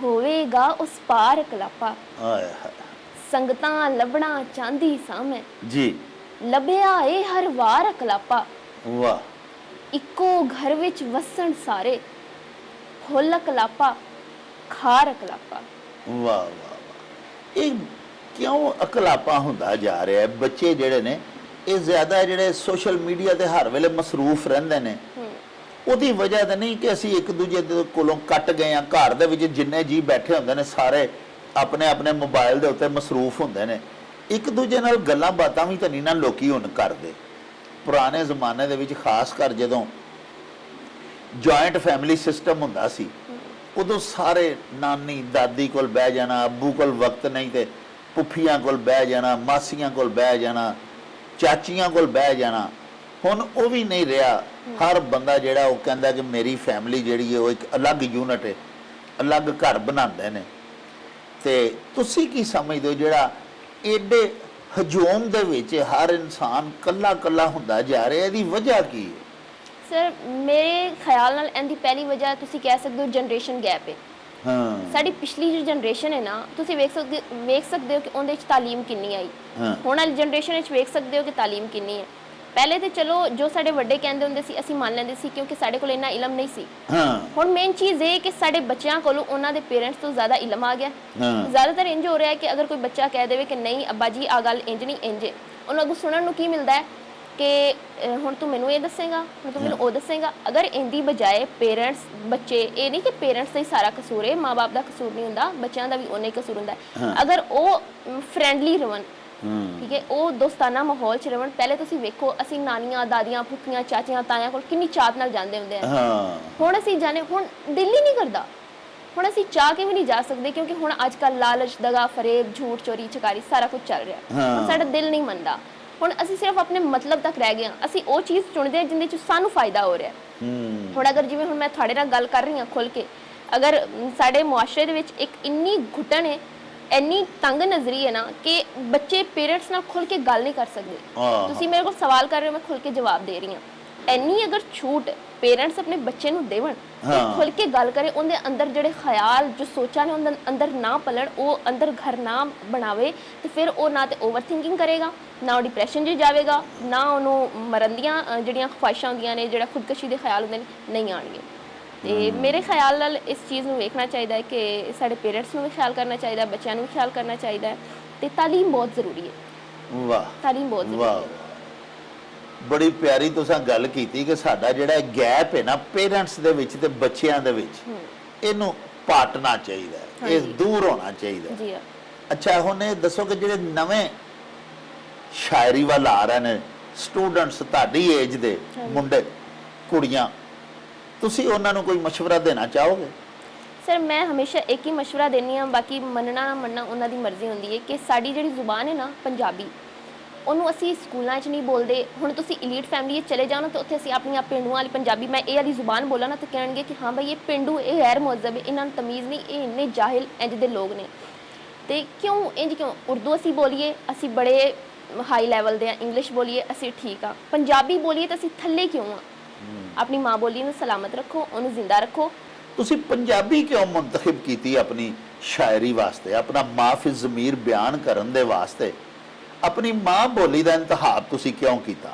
ਹੋਵੇਗਾ ਉਸ ਪਾਰ ਕਲਾਪਾ, ਆਏ ਹਾਏ। ਸੰਗਤਾਂ ਲੱਭਣਾ ਚਾਹੁੰਦੀ ਸਾਂ ਮੈਂ, ਜੀ। ਲੱਭਿਆ ਏ ਹਰ ਵਾਰ ਕਲਾਪਾ, ਵਾਹ। ਇੱਕੋ ਘਰ ਵਿੱਚ ਵਸਣ ਸਾਰੇ, ਹੁੱਲ ਕਲਾਪਾ ਖਾਰ ਕਲਾਪਾ। ਵਾਹ ਵਾਹ ਵਾਹ। ਇਹ ਕਿਉਂ ਅਕਲਾਪਾ ਹੁੰਦਾ ਜਾ ਰਿਹਾ ਹੈ? ਬੱਚੇ ਜਿਹੜੇ ਨੇ ਇਹ ਜ਼ਿਆਦਾ ਜਿਹੜੇ ਸੋਸ਼ਲ ਮੀਡੀਆ ਤੇ ਹਰ ਵੇਲੇ ਮਸਰੂਫ ਰਹਿੰਦੇ ਨੇ, ਉਹਦੀ ਵਜ੍ਹਾ ਤਾਂ ਨਹੀਂ ਕਿ ਅਸੀਂ ਇੱਕ ਦੂਜੇ ਦੇ ਕੋਲੋਂ ਕੱਟ ਗਏ ਆ। ਘਰ ਦੇ ਵਿੱਚ ਜਿੰਨੇ ਜੀ ਬੈਠੇ ਹੁੰਦੇ ਨੇ ਸਾਰੇ ਆਪਣੇ ਆਪਣੇ ਮੋਬਾਈਲ ਦੇ ਉੱਤੇ ਮਸਰੂਫ ਹੁੰਦੇ ਨੇ, ਇੱਕ ਦੂਜੇ ਨਾਲ ਗੱਲਾਂ ਬਾਤਾਂ ਵੀ ਤਾਂ ਨਹੀਂ ਨਾ ਲੋਕੀ ਹੁਣ ਕਰਦੇ। ਪੁਰਾਣੇ ਜ਼ਮਾਨੇ ਦੇ ਵਿੱਚ ਖਾਸ ਕਰ ਜਦੋਂ ਜੁਆਇੰਟ ਫੈਮਿਲੀ ਸਿਸਟਮ ਹੁੰਦਾ ਸੀ, ਉਦੋਂ ਸਾਰੇ ਨਾਨੀ ਦਾਦੀ ਕੋਲ ਬਹਿ ਜਾਣਾ, ਅੱਬੂ ਕੋਲ ਵਕਤ ਨਹੀਂ ਤੇ ਪੁੱਫੀਆਂ ਕੋਲ ਬਹਿ ਜਾਣਾ, ਮਾਸੀਆਂ ਕੋਲ ਬਹਿ ਜਾਣਾ, ਚਾਚੀਆਂ ਕੋਲ ਬਹਿ ਜਾਣਾ। ਹੁਣ ਉਹ ਵੀ ਨਹੀਂ ਰਿਹਾ। ਹਰ ਬੰਦਾ ਜਿਹੜਾ ਉਹ ਕਹਿੰਦਾ ਕਿ ਮੇਰੀ ਫੈਮਿਲੀ ਜਿਹੜੀ ਹੈ ਉਹ ਇੱਕ ਅਲੱਗ ਯੂਨਿਟ ਹੈ, ਅਲੱਗ ਘਰ ਬਣਾਉਂਦੇ ਨੇ। ਤੇ ਤੁਸੀਂ ਕੀ ਸਮਝਦੇ ਹੋ ਜਿਹੜਾ ਏਡੇ ਹਜੂਮ ਦੇ ਵਿੱਚ ਹਰ ਇਨਸਾਨ ਕੱਲਾ ਕੱਲਾ ਹੁੰਦਾ ਜਾ ਰਿਹਾ, ਇਹਦੀ ਵਜ੍ਹਾ ਕੀ ਹੈ? ਸਰ ਮੇਰੇ ਖਿਆਲ ਨਾਲ ਇਹਦੀ ਪਹਿਲੀ ਵਜ੍ਹਾ ਤੁਸੀਂ ਕਹਿ ਸਕਦੇ ਹੋ ਜਨਰੇਸ਼ਨ ਗੈਪ ਹੈ। ਹਾਂ ਸਾਡੀ ਪਿਛਲੀ ਜੋ ਜਨਰੇਸ਼ਨ ਹੈ ਨਾ, ਤੁਸੀਂ ਵੇਖ ਸਕਦੇ ਹੋ ਕਿ ਉਹਦੇ ਵਿੱਚ ਤਾਲੀਮ ਕਿੰਨੀ ਆਈ। ਹਾਂ ਹੁਣ ਵਾਲੀ ਜਨਰੇਸ਼ਨ ਵਿੱਚ ਵੇਖ ਸਕਦੇ ਹੋ ਕਿ ਤਾਲੀਮ ਕਿੰਨੀ ਹੈ। ਪਹਿਲੇ ਤੇ ਚਲੋ ਜੋ ਸਾਡੇ ਵੱਡੇ ਕਹਿੰਦੇ ਹੁੰਦੇ ਸੀ ਅਸੀਂ ਮੰਨ ਲੈਂਦੇ ਸੀ, ਕਿਉਂਕਿ ਸਾਡੇ ਕੋਲ ਇੰਨਾ ਇਲਮ ਨਹੀਂ ਸੀ। ਹਾਂ ਹੁਣ ਮੇਨ ਚੀਜ਼ ਇਹ ਕਿ ਸਾਡੇ ਬੱਚਿਆਂ ਕੋਲੋਂ ਉਹਨਾਂ ਦੇ ਪੇਰੈਂਟਸ ਤੋਂ ਜ਼ਿਆਦਾ ਇਲਮ ਆ ਗਿਆ। ਹਾਂ ਜ਼ਿਆਦਾਤਰ ਇੰਜ ਹੋ ਰਿਹਾ ਹੈ ਕਿ ਅਗਰ ਕੋਈ ਬੱਚਾ ਕਹਿ ਦੇਵੇ ਕਿ ਨਹੀਂ ਅੱਬਾ ਜੀ ਆ ਗੱਲ ਇੰਜ ਨਹੀਂ ਇੰਜ ਹੈ, ਉਹਨੂੰ ਅੱਗੋਂ ਸੁਣਨ ਨੂੰ ਕੀ ਮਿਲਦਾ ਹੈ ਕਿ ਹੁਣ ਤੂੰ ਮੈਨੂੰ ਇਹ ਦੱਸੇਗਾ, ਹੁਣ ਤੂੰ ਮੈਨੂੰ ਉਹ ਦੱਸੇਗਾ। ਅਗਰ ਇਹਦੀ ਬਜਾਏ ਪੇਰੈਂਟਸ ਬੱਚੇ, ਇਹ ਨਹੀਂ ਕਿ ਪੇਰੈਂਟਸ ਦਾ ਹੀ ਸਾਰਾ ਕਸੂਰ ਹੈ, ਮਾਂ ਬਾਪ ਦਾ ਕਸੂਰ ਨਹੀਂ ਹੁੰਦਾ, ਬੱਚਿਆਂ ਦਾ ਵੀ ਉਹਨੇ ਕਸੂਰ ਹੁੰਦਾ ਹੈ। ਅਗਰ ਉਹ ਫਰੈਂਡਲੀ ਰਹਣ, ਠੀਕ ਹੈ, ਉਹ ਦੋਸਤਾਨਾ ਮਾਹੌਲ 'ਚ ਰਹਣ। ਪਹਿਲੇ ਤੁਸੀਂ ਵੇਖੋ ਅਸੀਂ ਨਾਨੀਆਂ ਦਾਦੀਆਂ ਫੁੱਫੀਆਂ ਚਾਚੀਆਂ ਤਾਇਆਂ ਕੋਲ ਕਿੰਨੀ ਚਾਹਤ ਨਾਲ ਜਾਂਦੇ ਹੁੰਦੇ ਆ। ਹਾਂ ਹੁਣ ਅਸੀਂ ਜਾਣੇ, ਹੁਣ ਦਿਲ ਹੀ ਨਹੀਂ ਕਰਦਾ, ਹੁਣ ਅਸੀਂ ਚਾਹ ਕੇ ਵੀ ਨਹੀਂ ਜਾ ਸਕਦੇ, ਕਿਉਂਕਿ ਹੁਣ ਅੱਜ ਕੱਲ੍ਹ ਲਾਲਚ ਦਗਾ ਫਰੇਬ ਝੂਠ ਚੋਰੀ ਚਕਾਰੀ ਸਾਰਾ ਕੁਝ ਚੱਲ ਰਿਹਾ। ਹੁਣ ਸਾਡਾ ਦਿਲ ਨਹੀਂ ਮੰਨਦਾ। ਹੁਣ ਅਸੀਂ ਸਿਰਫ ਆਪਣੇ ਮਤਲਬ ਤੱਕ ਰਹਿ ਗਏ ਹਾਂ। ਅਸੀਂ ਉਹ ਚੀਜ਼ ਚੁਣਦੇ ਹਾਂ ਜਿਹਦੇ 'ਚ ਸਾਨੂੰ ਫਾਇਦਾ ਹੋ ਰਿਹਾ। ਹੁਣ ਅਗਰ ਜਿਵੇਂ ਹੁਣ ਮੈਂ ਤੁਹਾਡੇ ਨਾਲ ਗੱਲ ਕਰ ਰਹੀ ਹਾਂ ਖੁੱਲ੍ਹ ਕੇ, ਅਗਰ ਸਾਡੇ ਮੁਆਸ਼ਰੇ ਦੇ ਵਿੱਚ ਇੱਕ ਇੰਨੀ ਘੁਟਨ ਹੈ, ਇੰਨੀ ਤੰਗ ਨਜ਼ਰੀ ਹੈ ਨਾ ਕਿ ਬੱਚੇ ਪੇਰੈਂਟਸ ਨਾਲ ਖੁੱਲ੍ਹ ਕੇ ਗੱਲ ਨਹੀਂ ਕਰ ਸਕਦੇ। ਤੁਸੀਂ ਮੇਰੇ ਕੋਲ ਸਵਾਲ ਕਰ ਰਹੇ ਹੋ, ਮੈਂ ਖੁੱਲ੍ਹ ਕੇ ਜਵਾਬ ਦੇ ਰਹੀ ਹਾਂ। ਇੰਨੀ ਅਗਰ ਛੂਟ ਪੇਰੈਂਟਸ ਆਪਣੇ ਬੱਚੇ ਨੂੰ ਦੇਵਣ, ਖੁੱਲ੍ਹ ਕੇ ਗੱਲ ਕਰੇ, ਉਹਦੇ ਅੰਦਰ ਜਿਹੜੇ ਖਿਆਲ ਜੋ ਸੋਚਾਂ ਨੇ ਉਹਦੇ ਅੰਦਰ ਨਾ ਪਲਣ, ਉਹ ਅੰਦਰ ਘਰ ਨਾ ਬਣਾਵੇ, ਤੇ ਫਿਰ ਉਹ ਨਾ ਤੇ ਓਵਰ ਥਿੰਕਿੰਗ ਕਰੇਗਾ, ਨਾ ਉਹ ਡਿਪਰੈਸ਼ਨ 'ਚ ਜਾਵੇਗਾ, ਨਾ ਉਹਨੂੰ ਮਰਨ ਦੀਆਂ ਜਿਹੜੀਆਂ ਖੁਆਇਸ਼ਾਂ ਹੁੰਦੀਆਂ ਨੇ, ਜਿਹੜਾ ਖੁਦਕਸ਼ੀ ਦੇ ਖਿਆਲ ਹੁੰਦੇ ਨੇ, ਨਹੀਂ ਆਉਣਗੇ। ਤੇ ਮੇਰੇ ਖਿਆਲ ਨਾਲ ਇਸ ਚੀਜ਼ ਨੂੰ ਵੇਖਣਾ ਚਾਹੀਦਾ ਹੈ ਕਿ ਸਾਡੇ ਪੇਰੈਂਟਸ ਨੂੰ ਵੀ ਖਿਆਲ ਕਰਨਾ ਚਾਹੀਦਾ, ਬੱਚਿਆਂ ਨੂੰ ਵੀ ਖਿਆਲ ਕਰਨਾ ਚਾਹੀਦਾ ਹੈ, ਤੇ ਤਾਲੀਮ ਬਹੁਤ ਜ਼ਰੂਰੀ ਹੈ। ਵਾਹ, ਤਾਲੀਮ ਬਹੁਤ ਜ਼ਰੂਰੀ ਹੈ। ਬੜੀ ਪਿਆਰੀ ਤੁਸੀਂ ਗੱਲ ਕੀਤੀ ਕਿ ਸਾਡਾ ਜਿਹੜਾ ਗੈਪ ਹੈ ਨਾ ਪੇਰੈਂਟਸ ਦੇ ਵਿੱਚ ਤੇ ਬੱਚਿਆਂ ਦੇ ਵਿੱਚ, ਇਹਨੂੰ ਪਾਟਣਾ ਚਾਹੀਦਾ ਹੈ, ਇਹ ਦੂਰ ਹੋਣਾ ਚਾਹੀਦਾ। ਜੀ ਅੱਛਾ, ਹੁਣ ਇਹ ਦੱਸੋ ਕਿ ਜਿਹੜੇ ਨਵੇਂ ਸ਼ਾਇਰੀ ਵੱਲ ਆ ਰਹੇ ਨੇ ਸਟੂਡੈਂਟਸ ਤੁਹਾਡੀ ਏਜ ਦੇ ਮੁੰਡੇ ਕੁੜੀਆਂ, ਤੁਸੀਂ ਉਹਨਾਂ ਨੂੰ ਕੋਈ ਮਸ਼ਵਰਾ ਦੇਣਾ ਚਾਹੋਗੇ? ਸਰ ਮੈਂ ਹਮੇਸ਼ਾ ਇੱਕ ਹੀ ਮਸ਼ਵਰਾ ਦਿੰਦੀ ਹਾਂ, ਬਾਕੀ ਮੰਨਣਾ ਨਾ ਮੰਨਣਾ ਉਹਨਾਂ ਦੀ ਮਰਜ਼ੀ ਹੁੰਦੀ ਹੈ, ਕਿ ਸਾਡੀ ਜਿਹੜੀ ਜ਼ੁਬਾਨ ਹੈ ਨਾ ਪੰਜਾਬੀ, ਉਹਨੂੰ ਅਸੀਂ ਸਕੂਲਾਂ 'ਚ ਨਹੀਂ ਬੋਲਦੇ। ਹੁਣ ਤੁਸੀਂ ਇਲੀਟ ਫੈਮਿਲੀ 'ਚ ਚਲੇ ਜਾਓ ਨਾ, ਤਾਂ ਉੱਥੇ ਅਸੀਂ ਆਪਣੀਆਂ ਪਿੰਡੂਆਂ ਵਾਲੀ ਪੰਜਾਬੀ, ਮੈਂ ਇਹ ਵਾਲੀ ਜ਼ੁਬਾਨ ਬੋਲਾਂ ਨਾ, ਤਾਂ ਕਹਿਣਗੇ ਕਿ ਹਾਂ ਬਈ ਇਹ ਪਿੰਡੂ, ਇਹ ਗੈਰ ਮੁਹੱਜ਼ਬ ਹੈ, ਇਹਨਾਂ ਨੂੰ ਤਮੀਜ਼ ਨਹੀਂ, ਇਹ ਇੰਨੇ ਜਾਹਿਲ ਇੰਜ ਦੇ ਲੋਕ ਨੇ। ਤੇ ਕਿਉਂ ਇੰਜ ਕਿਉਂ? ਉਰਦੂ ਅਸੀਂ ਬੋਲੀਏ ਅਸੀਂ ਬੜੇ ਹਾਈ ਲੈਵਲ ਦੇ ਆ, ਇੰਗਲਿਸ਼ ਬੋਲੀਏ ਅਸੀਂ ਠੀਕ ਆ, ਪੰਜਾਬੀ ਬੋਲੀਏ ਤਾਂ ਅਸੀਂ ਥੱਲੇ ਕਿਉਂ ਆ? ਆਪਣੀ ਮਾਂ ਬੋਲੀ ਨੂੰ ਸਲਾਮਤ ਰੱਖੋ, ਉਹਨੂੰ ਜ਼ਿੰਦਾ ਰੱਖੋ। ਤੁਸੀਂ ਪੰਜਾਬੀ ਕਿਉਂ ਮੁੰਤਖਬ ਕੀਤੀ ਆਪਣੀ ਸ਼ਾਇਰੀ ਵਾਸਤੇ, ਆਪਣਾ ਮਾਫੀ ਜ਼ਮੀਰ ਬਿਆਨ ਕਰਨ ਦੇ ਵਾਸਤੇ? ਆਪਣੀ ਮਾਂ ਬੋਲੀ ਦਾ ਇੰਤਖਾਬ ਤੁਸੀਂ ਕਿਉਂ ਕੀਤਾ?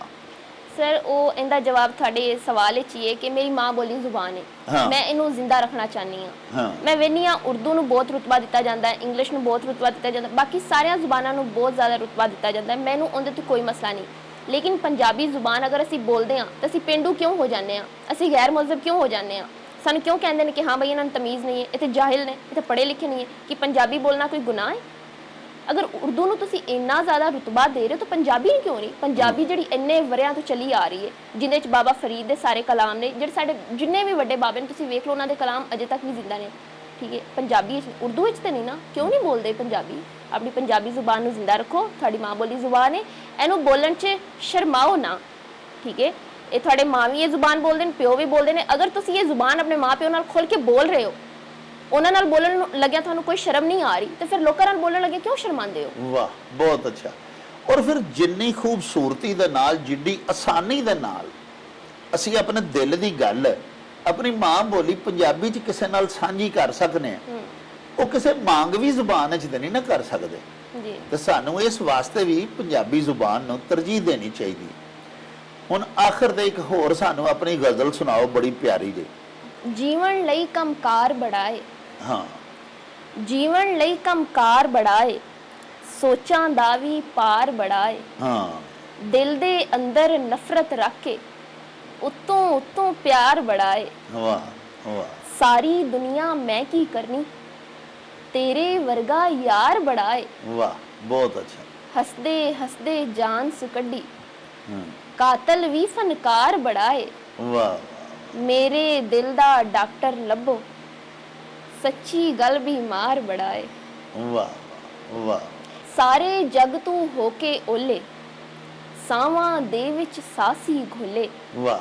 ਸਰ ਉਹ ਇਹਦਾ ਜਵਾਬ ਤੁਹਾਡੇ ਸਵਾਲ ਵਿੱਚ ਹੀ ਹੈ ਕਿ ਮੇਰੀ ਮਾਂ ਬੋਲੀ ਜ਼ੁਬਾਨ ਹੈ, ਮੈਂ ਇਹਨੂੰ ਜ਼ਿੰਦਾ ਰੱਖਣਾ ਚਾਹੁੰਦੀ ਹਾਂ। ਮੈਂ ਵੇਖਦੀ ਹਾਂ ਉਰਦੂ ਨੂੰ ਬਹੁਤ ਰੁਤਬਾ ਦਿੱਤਾ ਜਾਂਦਾ ਹੈ, ਇੰਗਲਿਸ਼ ਨੂੰ ਬਹੁਤ ਰੁਤਬਾ ਦਿੱਤਾ ਜਾਂਦਾ, ਬਾਕੀ ਸਾਰੀਆਂ ਜ਼ੁਬਾਨਾਂ ਨੂੰ ਬਹੁਤ ਜ਼ਿਆਦਾ ਰੁਤਬਾ ਦਿੱਤਾ ਜਾਂਦਾ ਹੈ, ਮੈਨੂੰ ਉਹਦੇ ਤੋਂ ਕੋਈ ਮਸਲਾ ਨਹੀਂ। ਲੇਕਿਨ ਪੰਜਾਬੀ ਜ਼ੁਬਾਨ ਅਗਰ ਅਸੀਂ ਬੋਲਦੇ ਹਾਂ ਤਾਂ ਅਸੀਂ ਪੇਂਡੂ ਕਿਉਂ ਹੋ ਜਾਂਦੇ ਹਾਂ? ਅਸੀਂ ਗੈਰ ਮੁਹੱਜ਼ਬ ਕਿਉਂ ਹੋ ਜਾਂਦੇ ਹਾਂ? ਸਾਨੂੰ ਕਿਉਂ ਕਹਿੰਦੇ ਨੇ ਕਿ ਹਾਂ ਬਈ ਇਹਨਾਂ ਨੂੰ ਤਮੀਜ਼ ਨਹੀਂ ਹੈ, ਇੱਥੇ ਜਾਹਿਲ ਨੇ, ਇੱਥੇ ਪੜ੍ਹੇ ਲਿਖੇ ਨਹੀਂ ਹੈ? ਕਿ ਪੰਜਾਬੀ ਬੋਲਣਾ ਕੋਈ ਗੁਨਾਹ ਹੈ? ਅਗਰ ਉਰਦੂ ਨੂੰ ਤੁਸੀਂ ਇੰਨਾ ਜ਼ਿਆਦਾ ਰੁਤਬਾ ਦੇ ਰਹੇ ਹੋ ਤਾਂ ਪੰਜਾਬੀ ਨੂੰ ਕਿਉਂ ਨਹੀਂ? ਪੰਜਾਬੀ ਜਿਹੜੀ ਇੰਨੇ ਵਰਿਆਂ ਤੋਂ ਚੱਲੀ ਆ ਰਹੀ ਹੈ, ਜਿਹਦੇ 'ਚ ਬਾਬਾ ਫਰੀਦ ਦੇ ਸਾਰੇ ਕਲਾਮ ਨੇ, ਜਿਹੜੇ ਸਾਡੇ ਜਿੰਨੇ ਵੀ ਵੱਡੇ ਬਾਬੇ ਨੇ ਤੁਸੀਂ ਵੇਖ ਲਓ, ਉਹਨਾਂ ਦੇ ਕਲਾਮ ਅਜੇ ਤੱਕ ਵੀ ਜ਼ਿੰਦਾ ਨੇ। ਠੀਕ ਹੈ, ਪੰਜਾਬੀ ਵਿੱਚ, ਉਰਦੂ ਵਿੱਚ ਤਾਂ ਨਹੀਂ ਨਾ? ਕਿਉਂ ਨਹੀਂ ਬੋਲਦੇ ਪੰਜਾਬੀ? ਆਪਣੀ ਪੰਜਾਬੀ ਜ਼ੁਬਾਨ ਨੂੰ ਜ਼ਿੰਦਾ ਰੱਖੋ, ਤੁਹਾਡੀ ਮਾਂ ਬੋਲੀ ਜ਼ੁਬਾਨ ਹੈ, ਇਹਨੂੰ ਬੋਲਣ 'ਚ ਸ਼ਰਮਾਓ ਨਾ। ਠੀਕ ਹੈ, ਇਹ ਤੁਹਾਡੇ ਮਾਂ ਵੀ ਇਹ ਜ਼ੁਬਾਨ ਬੋਲਦੇ ਨੇ, ਪਿਓ ਵੀ ਬੋਲਦੇ ਨੇ। ਅਗਰ ਤੁਸੀਂ ਇਹ ਜ਼ੁਬਾਨ ਆਪਣੇ ਮਾਂ ਪਿਓ ਨਾਲ ਖੋਲ ਕੇ ਬੋਲ ਰਹੇ ਹੋ, ਉਹਨਾਂ ਨਾਲ ਬੋਲਣ ਲੱਗਿਆ ਤੁਹਾਨੂੰ ਕੋਈ ਸ਼ਰਮ ਨਹੀਂ ਆ ਰਹੀ, ਤੇ ਫਿਰ ਲੋਕਾਂ ਨਾਲ ਬੋਲਣ ਲੱਗਿਆ ਕਿਉਂ ਸ਼ਰਮਾਉਂਦੇ ਹੋ? ਵਾਹ, ਬਹੁਤ ਅੱਛਾ। ਔਰ ਫਿਰ ਜਿੰਨੀ ਖੂਬਸੂਰਤੀ ਦੇ ਨਾਲ, ਜਿੱਡੀ ਆਸਾਨੀ ਦੇ ਨਾਲ ਅਸੀਂ ਆਪਣੇ ਦਿਲ ਦੀ ਗੱਲ ਆਪਣੀ ਮਾਂ ਬੋਲੀ ਪੰਜਾਬੀ 'ਚ ਕਿਸੇ ਨਾਲ ਸਾਂਝੀ ਕਰ ਸਕਦੇ ਹਾਂ, ਉਹ ਕਿਸੇ ਮੰਗਵੀ ਜ਼ੁਬਾਨ 'ਚ ਤਾਂ ਨਹੀਂ ਨਾ ਕਰ ਸਕਦੇ ਜੀ। ਤੇ ਸਾਨੂੰ ਇਸ ਵਾਸਤੇ ਵੀ ਪੰਜਾਬੀ ਜ਼ੁਬਾਨ ਨੂੰ ਤਰਜੀਹ ਦੇਣੀ ਚਾਹੀਦੀ। ਹੁਣ ਆਖਰ ਦੇ ਇੱਕ ਹੋਰ ਸਾਨੂੰ ਆਪਣੀ ਗਜ਼ਲ ਸੁਣਾਓ, ਬੜੀ ਪਿਆਰੀ ਜੀ। ਜੀਵਨ ਲਈ ਕੰਮਕਾਰ ਬੜਾਏ, ਹਾਂ, ਜੀਵਨ ਲਈ ਕੰਮਕਾਰ ਬੜਾਏ, ਸੋਚਾਂ ਦਾ ਵੀ ਪਾਰ ਬੜਾਏ, ਹਾਂ, ਦਿਲ ਦੇ ਅੰਦਰ ਨਫ਼ਰਤ ਰੱਖ ਕੇ ਉਤੋਂ ਉਤੋਂ ਪਿਆਰ ਬੜਾਏ। ਵਾਹ ਵਾਹ, ਸਾਰੀ ਦੁਨੀਆ ਮੈਂ ਕੀ ਕਰਨੀ, ਤੇਰੇ ਵਰਗਾ ਯਾਰ ਬੜਾਏ। ਵਾਹ, ਬਹੁਤ ਅੱਛਾ। ਹੱਸਦੇ ਹੱਸਦੇ ਜਾਨ ਸੁਕੱਢੀ, ਹਾਂ, ਕਾਤਲ ਵੀ ਫਨਕਾਰ ਬੜਾਏ। ਵਾਹ ਮੇਰੇ ਦਿਲ ਦਾ ਡਾਕਟਰ ਲੱਭੋ, ਸੱਚੀ ਗੱਲ ਬਿਮਾਰ ਬੜਾਏ। ਵਾਹ ਵਾਹ, ਸਾਰੇ ਜਗ ਤੂੰ ਹੋ ਕੇ ਓਲੇ, ਸਾਵਾਂ ਦੇ ਵਿੱਚ ਸਾਸੀ ਘੋਲੇ, ਵਾਹ।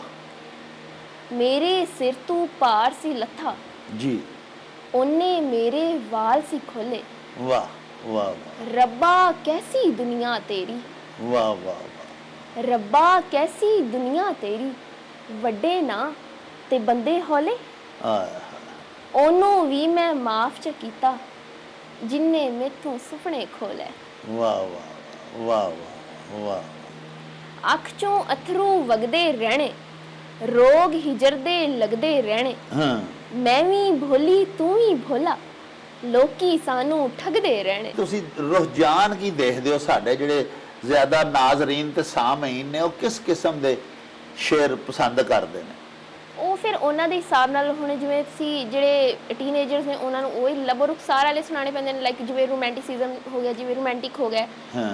ਮੇਰੇ ਸਿਰ ਤੋਂ ਭਾਰ ਸੀ ਲੱਥਾ, ਜੀ, ਉਹਨੇ ਮੇਰੇ ਵਾਲ ਸੀ ਖੋਲੇ। ਵਾਹ ਵਾਹ ਵਾਹ ਰੱਬਾ ਕੈਸੀ ਦੁਨੀਆ ਤੇਰੀ, ਵਾਹ ਵਾਹ ਵਾਹ। ਰੱਬਾ ਕੈਸੀ ਦੁਨੀਆ ਤੇਰੀ, ਵੱਡੇ ਨਾ ਤੇ ਬੰਦੇ ਹੌਲੇ। ਆਹ, ਉਹਨੂੰ ਵੀ ਮੈਂ ਮਾਫ ਚ ਕੀਤਾ, ਜਿੰਨੇ ਮੈਥੋਂ ਸੁਪਨੇ ਖੋਲੇ। ਵਾਹ ਵਾਹ ਵਾਹ ਵਾਹ ਵਾਹ। ਅੱਖ ਚੋਂ ਅਥਰੂ ਵਗਦੇ ਰਹਿਣੇ, ਰੋਗ ਹਿਜਰਦੇ ਲੱਗਦੇ ਰਹਿਣੇ। ਹਾਂ, ਮੈਂ ਵੀ ਭੋਲੀ ਤੂੰ ਵੀ ਭੋਲਾ, ਲੋਕੀ ਸਾਨੂੰ ਠੱਗਦੇ ਰਹਿਣੇ। ਤੁਸੀਂ ਰੁਝਾਨ ਕੀ ਦੇਖਦੇ ਹੋ? ਸਾਡੇ ਜਿਹੜੇ ਜ਼ਿਆਦਾ ਨਾਜ਼ਰੀਨ ਤੇ ਸਾਮਈਨ ਨੇ ਉਹ ਕਿਸ ਕਿਸਮ ਦੇ ਸ਼ੇਰ ਪਸੰਦ ਕਰਦੇ ਨੇ? ਉਹ ਫਿਰ ਉਹਨਾਂ ਦੇ ਹਿਸਾਬ ਨਾਲ, ਹੁਣ ਜਿਵੇਂ ਤੁਸੀਂ ਜਿਹੜੇ ਟੀਨੇਜਰਸ ਨੇ ਉਹਨਾਂ ਨੂੰ ਉਹੀ ਲੱਭੋ ਰੁਖਸਾਰ ਵਾਲੇ ਸੁਣਾਉਣੇ ਪੈਂਦੇ ਨੇ, ਲਾਈਕ ਜਿਵੇਂ ਰੋਮਾਂਟਿਸਿਜ਼ਮ ਹੋ ਗਿਆ, ਜਿਵੇਂ ਰੋਮਾਂਟਿਕ ਹੋ ਗਿਆ।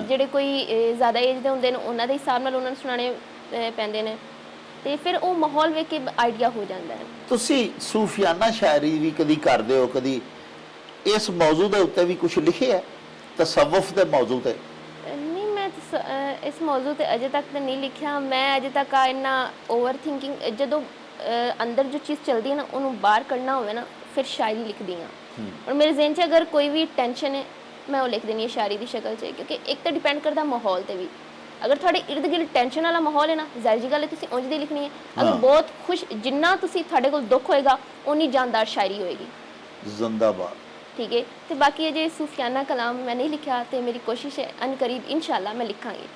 ਜਿਹੜੇ ਕੋਈ ਜ਼ਿਆਦਾ ਏਜ ਦੇ ਹੁੰਦੇ ਨੇ ਉਹਨਾਂ ਦੇ ਹਿਸਾਬ ਨਾਲ ਉਹਨਾਂ ਨੂੰ ਸੁਣਾਉਣੇ ਪੈਂਦੇ ਨੇ, ਤੇ ਫਿਰ ਉਹ ਮਾਹੌਲ ਵੇਖ ਕੇ ਆਈਡੀਆ ਹੋ ਜਾਂਦਾ ਹੈ। ਤੁਸੀਂ ਸੂਫੀਆਨਾ ਸ਼ਾਇਰੀ ਵੀ ਕਦੀ ਕਰਦੇ ਹੋ? ਕਦੀ ਇਸ ਮੌਜੂ ਦੇ ਉੱਤੇ ਵੀ ਕੁਝ ਲਿਖਿਆ, ਤਸਵੁਫ ਦੇ ਮੌਜੂ ਤੇ? ਨਹੀਂ, ਮੈਂ ਇਸ ਮੌਜੂ ਤੇ ਅਜੇ ਤੱਕ ਤਾਂ ਨਹੀਂ ਲਿਖਿਆ। ਮੈਂ ਅਜੇ ਤੱਕ ਇੰਨਾ ਓਵਰ ਥਿੰਕਿੰਗ, ਜਦੋਂ ਅੰਦਰ ਜੋ ਚੀਜ਼ ਚੱਲਦੀ ਹੈ ਨਾ ਉਹਨੂੰ ਬਾਹਰ ਕੱਢਣਾ ਹੋਵੇ ਨਾ, ਫਿਰ ਸ਼ਾਇਰੀ ਲਿਖਦੀ ਹਾਂ। ਔਰ ਮੇਰੇ ਜ਼ਿਹਨ 'ਚ ਅਗਰ ਕੋਈ ਵੀ ਟੈਨਸ਼ਨ ਹੈ ਮੈਂ ਉਹ ਲਿਖ ਦਿੰਦੀ ਹਾਂ ਸ਼ਾਇਰੀ ਦੀ ਸ਼ਕਲ 'ਚ, ਕਿਉਂਕਿ ਇੱਕ ਤਾਂ ਡਿਪੈਂਡ ਕਰਦਾ ਮਾਹੌਲ ਤੇ ਵੀ। ਅਗਰ ਤੁਹਾਡੇ ਇਰਦ ਗਿਰਦ ਟੈਨਸ਼ਨ ਵਾਲਾ ਮਾਹੌਲ ਹੈ ਨਾ, ਜ਼ਾਹਿਰ ਜੀ ਗੱਲ ਹੈ ਤੁਸੀਂ ਉਂਝ ਦੀ ਲਿਖਣੀ ਹੈ। ਅਗਰ ਬਹੁਤ ਖੁਸ਼, ਜਿੰਨਾ ਤੁਸੀਂ ਤੁਹਾਡੇ ਕੋਲ ਦੁੱਖ ਹੋਏਗਾ ਉਨੀ ਜਾਨਦਾਰ ਸ਼ਾਇਰੀ ਹੋਏਗੀ। ਜ਼ਿੰਦਾਬਾਦ। ਠੀਕ ਹੈ। ਤੇ ਬਾਕੀ ਅਜੇ ਸੂਫੀਆਨਾ ਕਲਾਮ ਮੈਂ ਨਹੀਂ ਲਿਖਿਆ, ਤੇ ਮੇਰੀ ਕੋਸ਼ਿਸ਼ ਹੈ ਅਨਕਰੀਬ ਇਨਸ਼ਾਅੱਲਾ ਮੈਂ ਲਿਖਾਂਗੀ।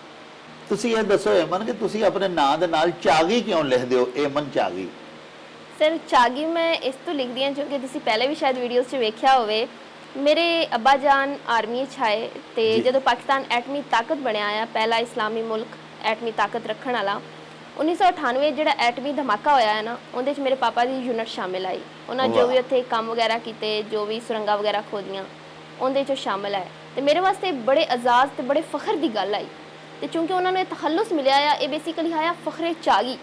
ਤੁਸੀਂ ਇਹ ਦੱਸੋ ਏਮਨ ਕਿ ਤੁਸੀਂ ਆਪਣੇ ਨਾਂ ਦੇ ਨਾਲ ਚਾਗੀ ਕਿਉਂ ਲਿਖਦੇ ਹੋ, ਏਮਨ ਚਾਗੀ? ਸਰ, ਚਾਗੀ ਮੈਂ ਇਸ ਤੋਂ ਲਿਖਦੀ ਹਾਂ ਕਿਉਂਕਿ ਤੁਸੀਂ ਪਹਿਲੇ ਵੀ ਸ਼ਾਇਦ ਵੀਡੀਓਜ਼ 'ਚ ਵੇਖਿਆ ਹੋਵੇ, ਮੇਰੇ ਅੱਬਾ ਜਾਨ ਆਰਮੀ 'ਚ ਆਏ, ਤੇ ਜਦੋਂ ਪਾਕਿਸਤਾਨ ਐਟਮੀ ਤਾਕਤ ਬਣਿਆ ਆ, ਪਹਿਲਾ ਇਸਲਾਮੀ ਮੁਲਕ ਐਟਮੀ ਤਾਕਤ ਰੱਖਣ ਵਾਲਾ, 1998 ਜਿਹੜਾ ਐਟਮੀ ਧਮਾਕਾ ਹੋਇਆ ਹੈ ਨਾ, ਉਹਦੇ 'ਚ ਮੇਰੇ ਪਾਪਾ ਦੀ ਯੂਨਿਟ ਸ਼ਾਮਿਲ ਆਈ। ਉਹਨਾਂ ਜੋ ਵੀ ਉੱਥੇ ਕੰਮ ਵਗੈਰਾ ਕੀਤੇ, ਜੋ ਵੀ ਸੁਰੰਗਾਂ ਵਗੈਰਾ ਖੋਦੀਆਂ, ਉਹਦੇ 'ਚ ਸ਼ਾਮਿਲ ਹੈ। ਤੇ ਮੇਰੇ ਵਾਸਤੇ ਬੜੇ ਅਜ਼ਾਜ਼ ਤੇ ਬੜੇ ਫਖਰ ਦੀ ਗੱਲ ਆਈ, ਤੇ ਚੂੰਕਿ ਉਹਨਾਂ ਨੂੰ ਇਹ ਤਖੱਲੁਸ ਮਿਲਿਆ ਆ, ਇਹ ਬੇਸਿਕਲੀ ਆਇਆ ਫਖਰੇ ਚਾਗੀ।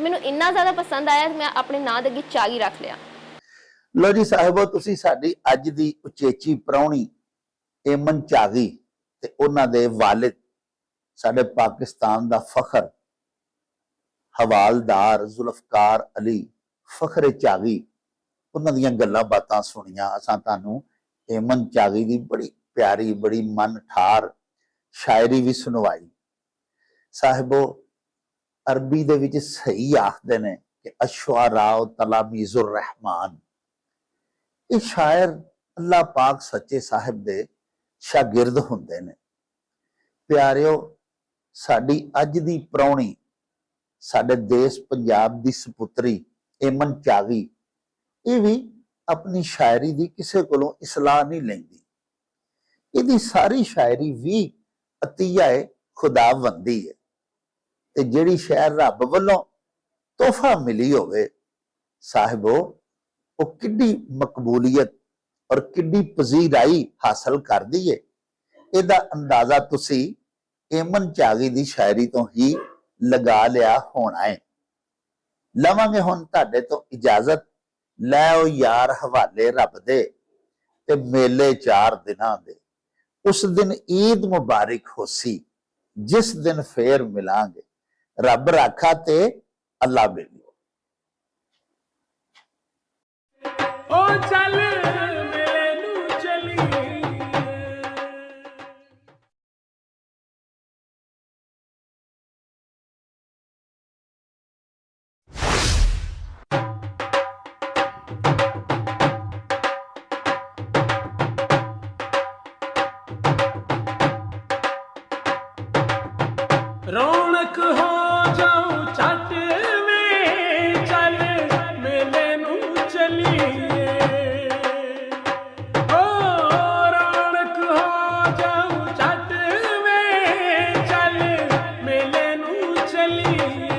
ਮੈਨੂੰ ਇੰਨਾ ਜ਼ਿਆਦਾ ਪਸੰਦ ਆਇਆ ਕਿ ਮੈਂ ਆਪਣੇ ਨਾਂ ਦੇ ਅੱਗੇ ਚਾਗੀ ਰੱਖ ਲਿਆ। ਲੋ ਜੀ ਸਾਹਿਬੋ, ਤੁਸੀਂ ਸਾਡੀ ਅੱਜ ਦੀ ਉਚੇਚੀ ਪ੍ਰਾਹੁਣੀ ਏਮਨ ਚਾਗੀ ਤੇ ਉਹਨਾਂ ਦੇ ਵਾਲਿਦ, ਸਾਡੇ ਪਾਕਿਸਤਾਨ ਦਾ ਫਖਰ ਹਵਾਲਦਾਰ ਜ਼ੁਲਫਕਾਰ ਅਲੀ ਫਖਰੇ ਚਾਗੀ, ਉਹਨਾਂ ਦੀਆਂ ਗੱਲਾਂ ਬਾਤਾਂ ਸੁਣੀਆਂ। ਅਸਾਂ ਤੁਹਾਨੂੰ ਏਮਨ ਚਾਗੀ ਦੀ ਬੜੀ ਪਿਆਰੀ, ਬੜੀ ਮਨ ਠਾਰ ਸ਼ਾਇਰੀ ਵੀ ਸੁਣਵਾਈ। ਸਾਹਿਬੋ, ਅਰਬੀ ਦੇ ਵਿੱਚ ਸਹੀ ਆਖਦੇ ਨੇ ਕਿ ਅਸ਼ਵਾਰਾਓ ਤਲਾਮੀਜ਼ੁਰ ਰਹਿਮਾਨ। ਇਹ ਸ਼ਾਇਰ ਅੱਲਾਹ ਪਾਕ ਸੱਚੇ ਸਾਹਿਬ ਦੇ ਸ਼ਾਗਿਰਦ ਹੁੰਦੇ ਨੇ। ਪਿਆਰਿਓ, ਸਾਡੀ ਅੱਜ ਦੀ ਪ੍ਰਾਹੁਣੀ, ਸਾਡੇ ਦੇਸ਼ ਪੰਜਾਬ ਦੀ ਸਪੁੱਤਰੀ ਏਮਨ ਚਾਗੀ, ਇਹ ਵੀ ਆਪਣੀ ਸ਼ਾਇਰੀ ਦੀ ਕਿਸੇ ਕੋਲੋਂ ਇਸਲਾਹ ਨਹੀਂ ਲੈਂਦੀ। ਇਹਦੀ ਸਾਰੀ ਸ਼ਾਇਰੀ ਵੀ ਅਤੀਆ ਖੁਦਾਵੰਦੀ ਹੈ, ਤੇ ਜਿਹੜੀ ਸ਼ਾਇਰ ਰੱਬ ਵੱਲੋਂ ਤੋਹਫਾ ਮਿਲੀ ਹੋਵੇ ਸਾਹਿਬੋ, ਉਹ ਕਿੱਡੀ ਮਕਬੂਲੀਅਤ ਔਰ ਕਿੱਡੀ ਪਜ਼ੀਰਾਈ ਹਾਸਲ ਕਰਦੀ ਹੈ, ਇਹਦਾ ਅੰਦਾਜ਼ਾ ਤੁਸੀਂ ਏਮਨ ਚਾਗੀ ਦੀ ਸ਼ਾਇਰੀ ਤੋਂ ਹੀ ਲਗਾ ਲਿਆ ਹੋਣਾ ਹੈ। ਲਵਾਂਗੇ ਹੁਣ ਤੁਹਾਡੇ ਤੋਂ ਇਜਾਜ਼ਤ, ਲੈ ਉਹ ਯਾਰ ਹਵਾਲੇ ਰੱਬ ਦੇ, ਤੇ ਮੇਲੇ 4 ਦਿਨਾਂ ਦੇ। ਉਸ ਦਿਨ ਈਦ ਮੁਬਾਰਕ ਹੋਸੀ, ਜਿਸ ਦਿਨ ਫੇਰ ਮਿਲਾਂਗੇ, ਰੱਬ ਰਾਖਾ ਤੇ ਅੱਲਾ ਬੇਲੀ। ਓ ਚੱਲ ਮੇਲੇ ਨੂੰ ਚਲੀਏ, ਰੌਣਕ ਹੋ ਜਾਊ ਛੱਟ ਵੇ, ਚੱਲ ਮੇਲੇ ਨੂੰ ਚਲੀਏ। ਓ ਰੌਣਕ ਹੋ ਜਾਊ ਛੱਟ ਵੇ, ਚੱਲ ਮੇਲੇ ਨੂੰ ਚਲੀਏ।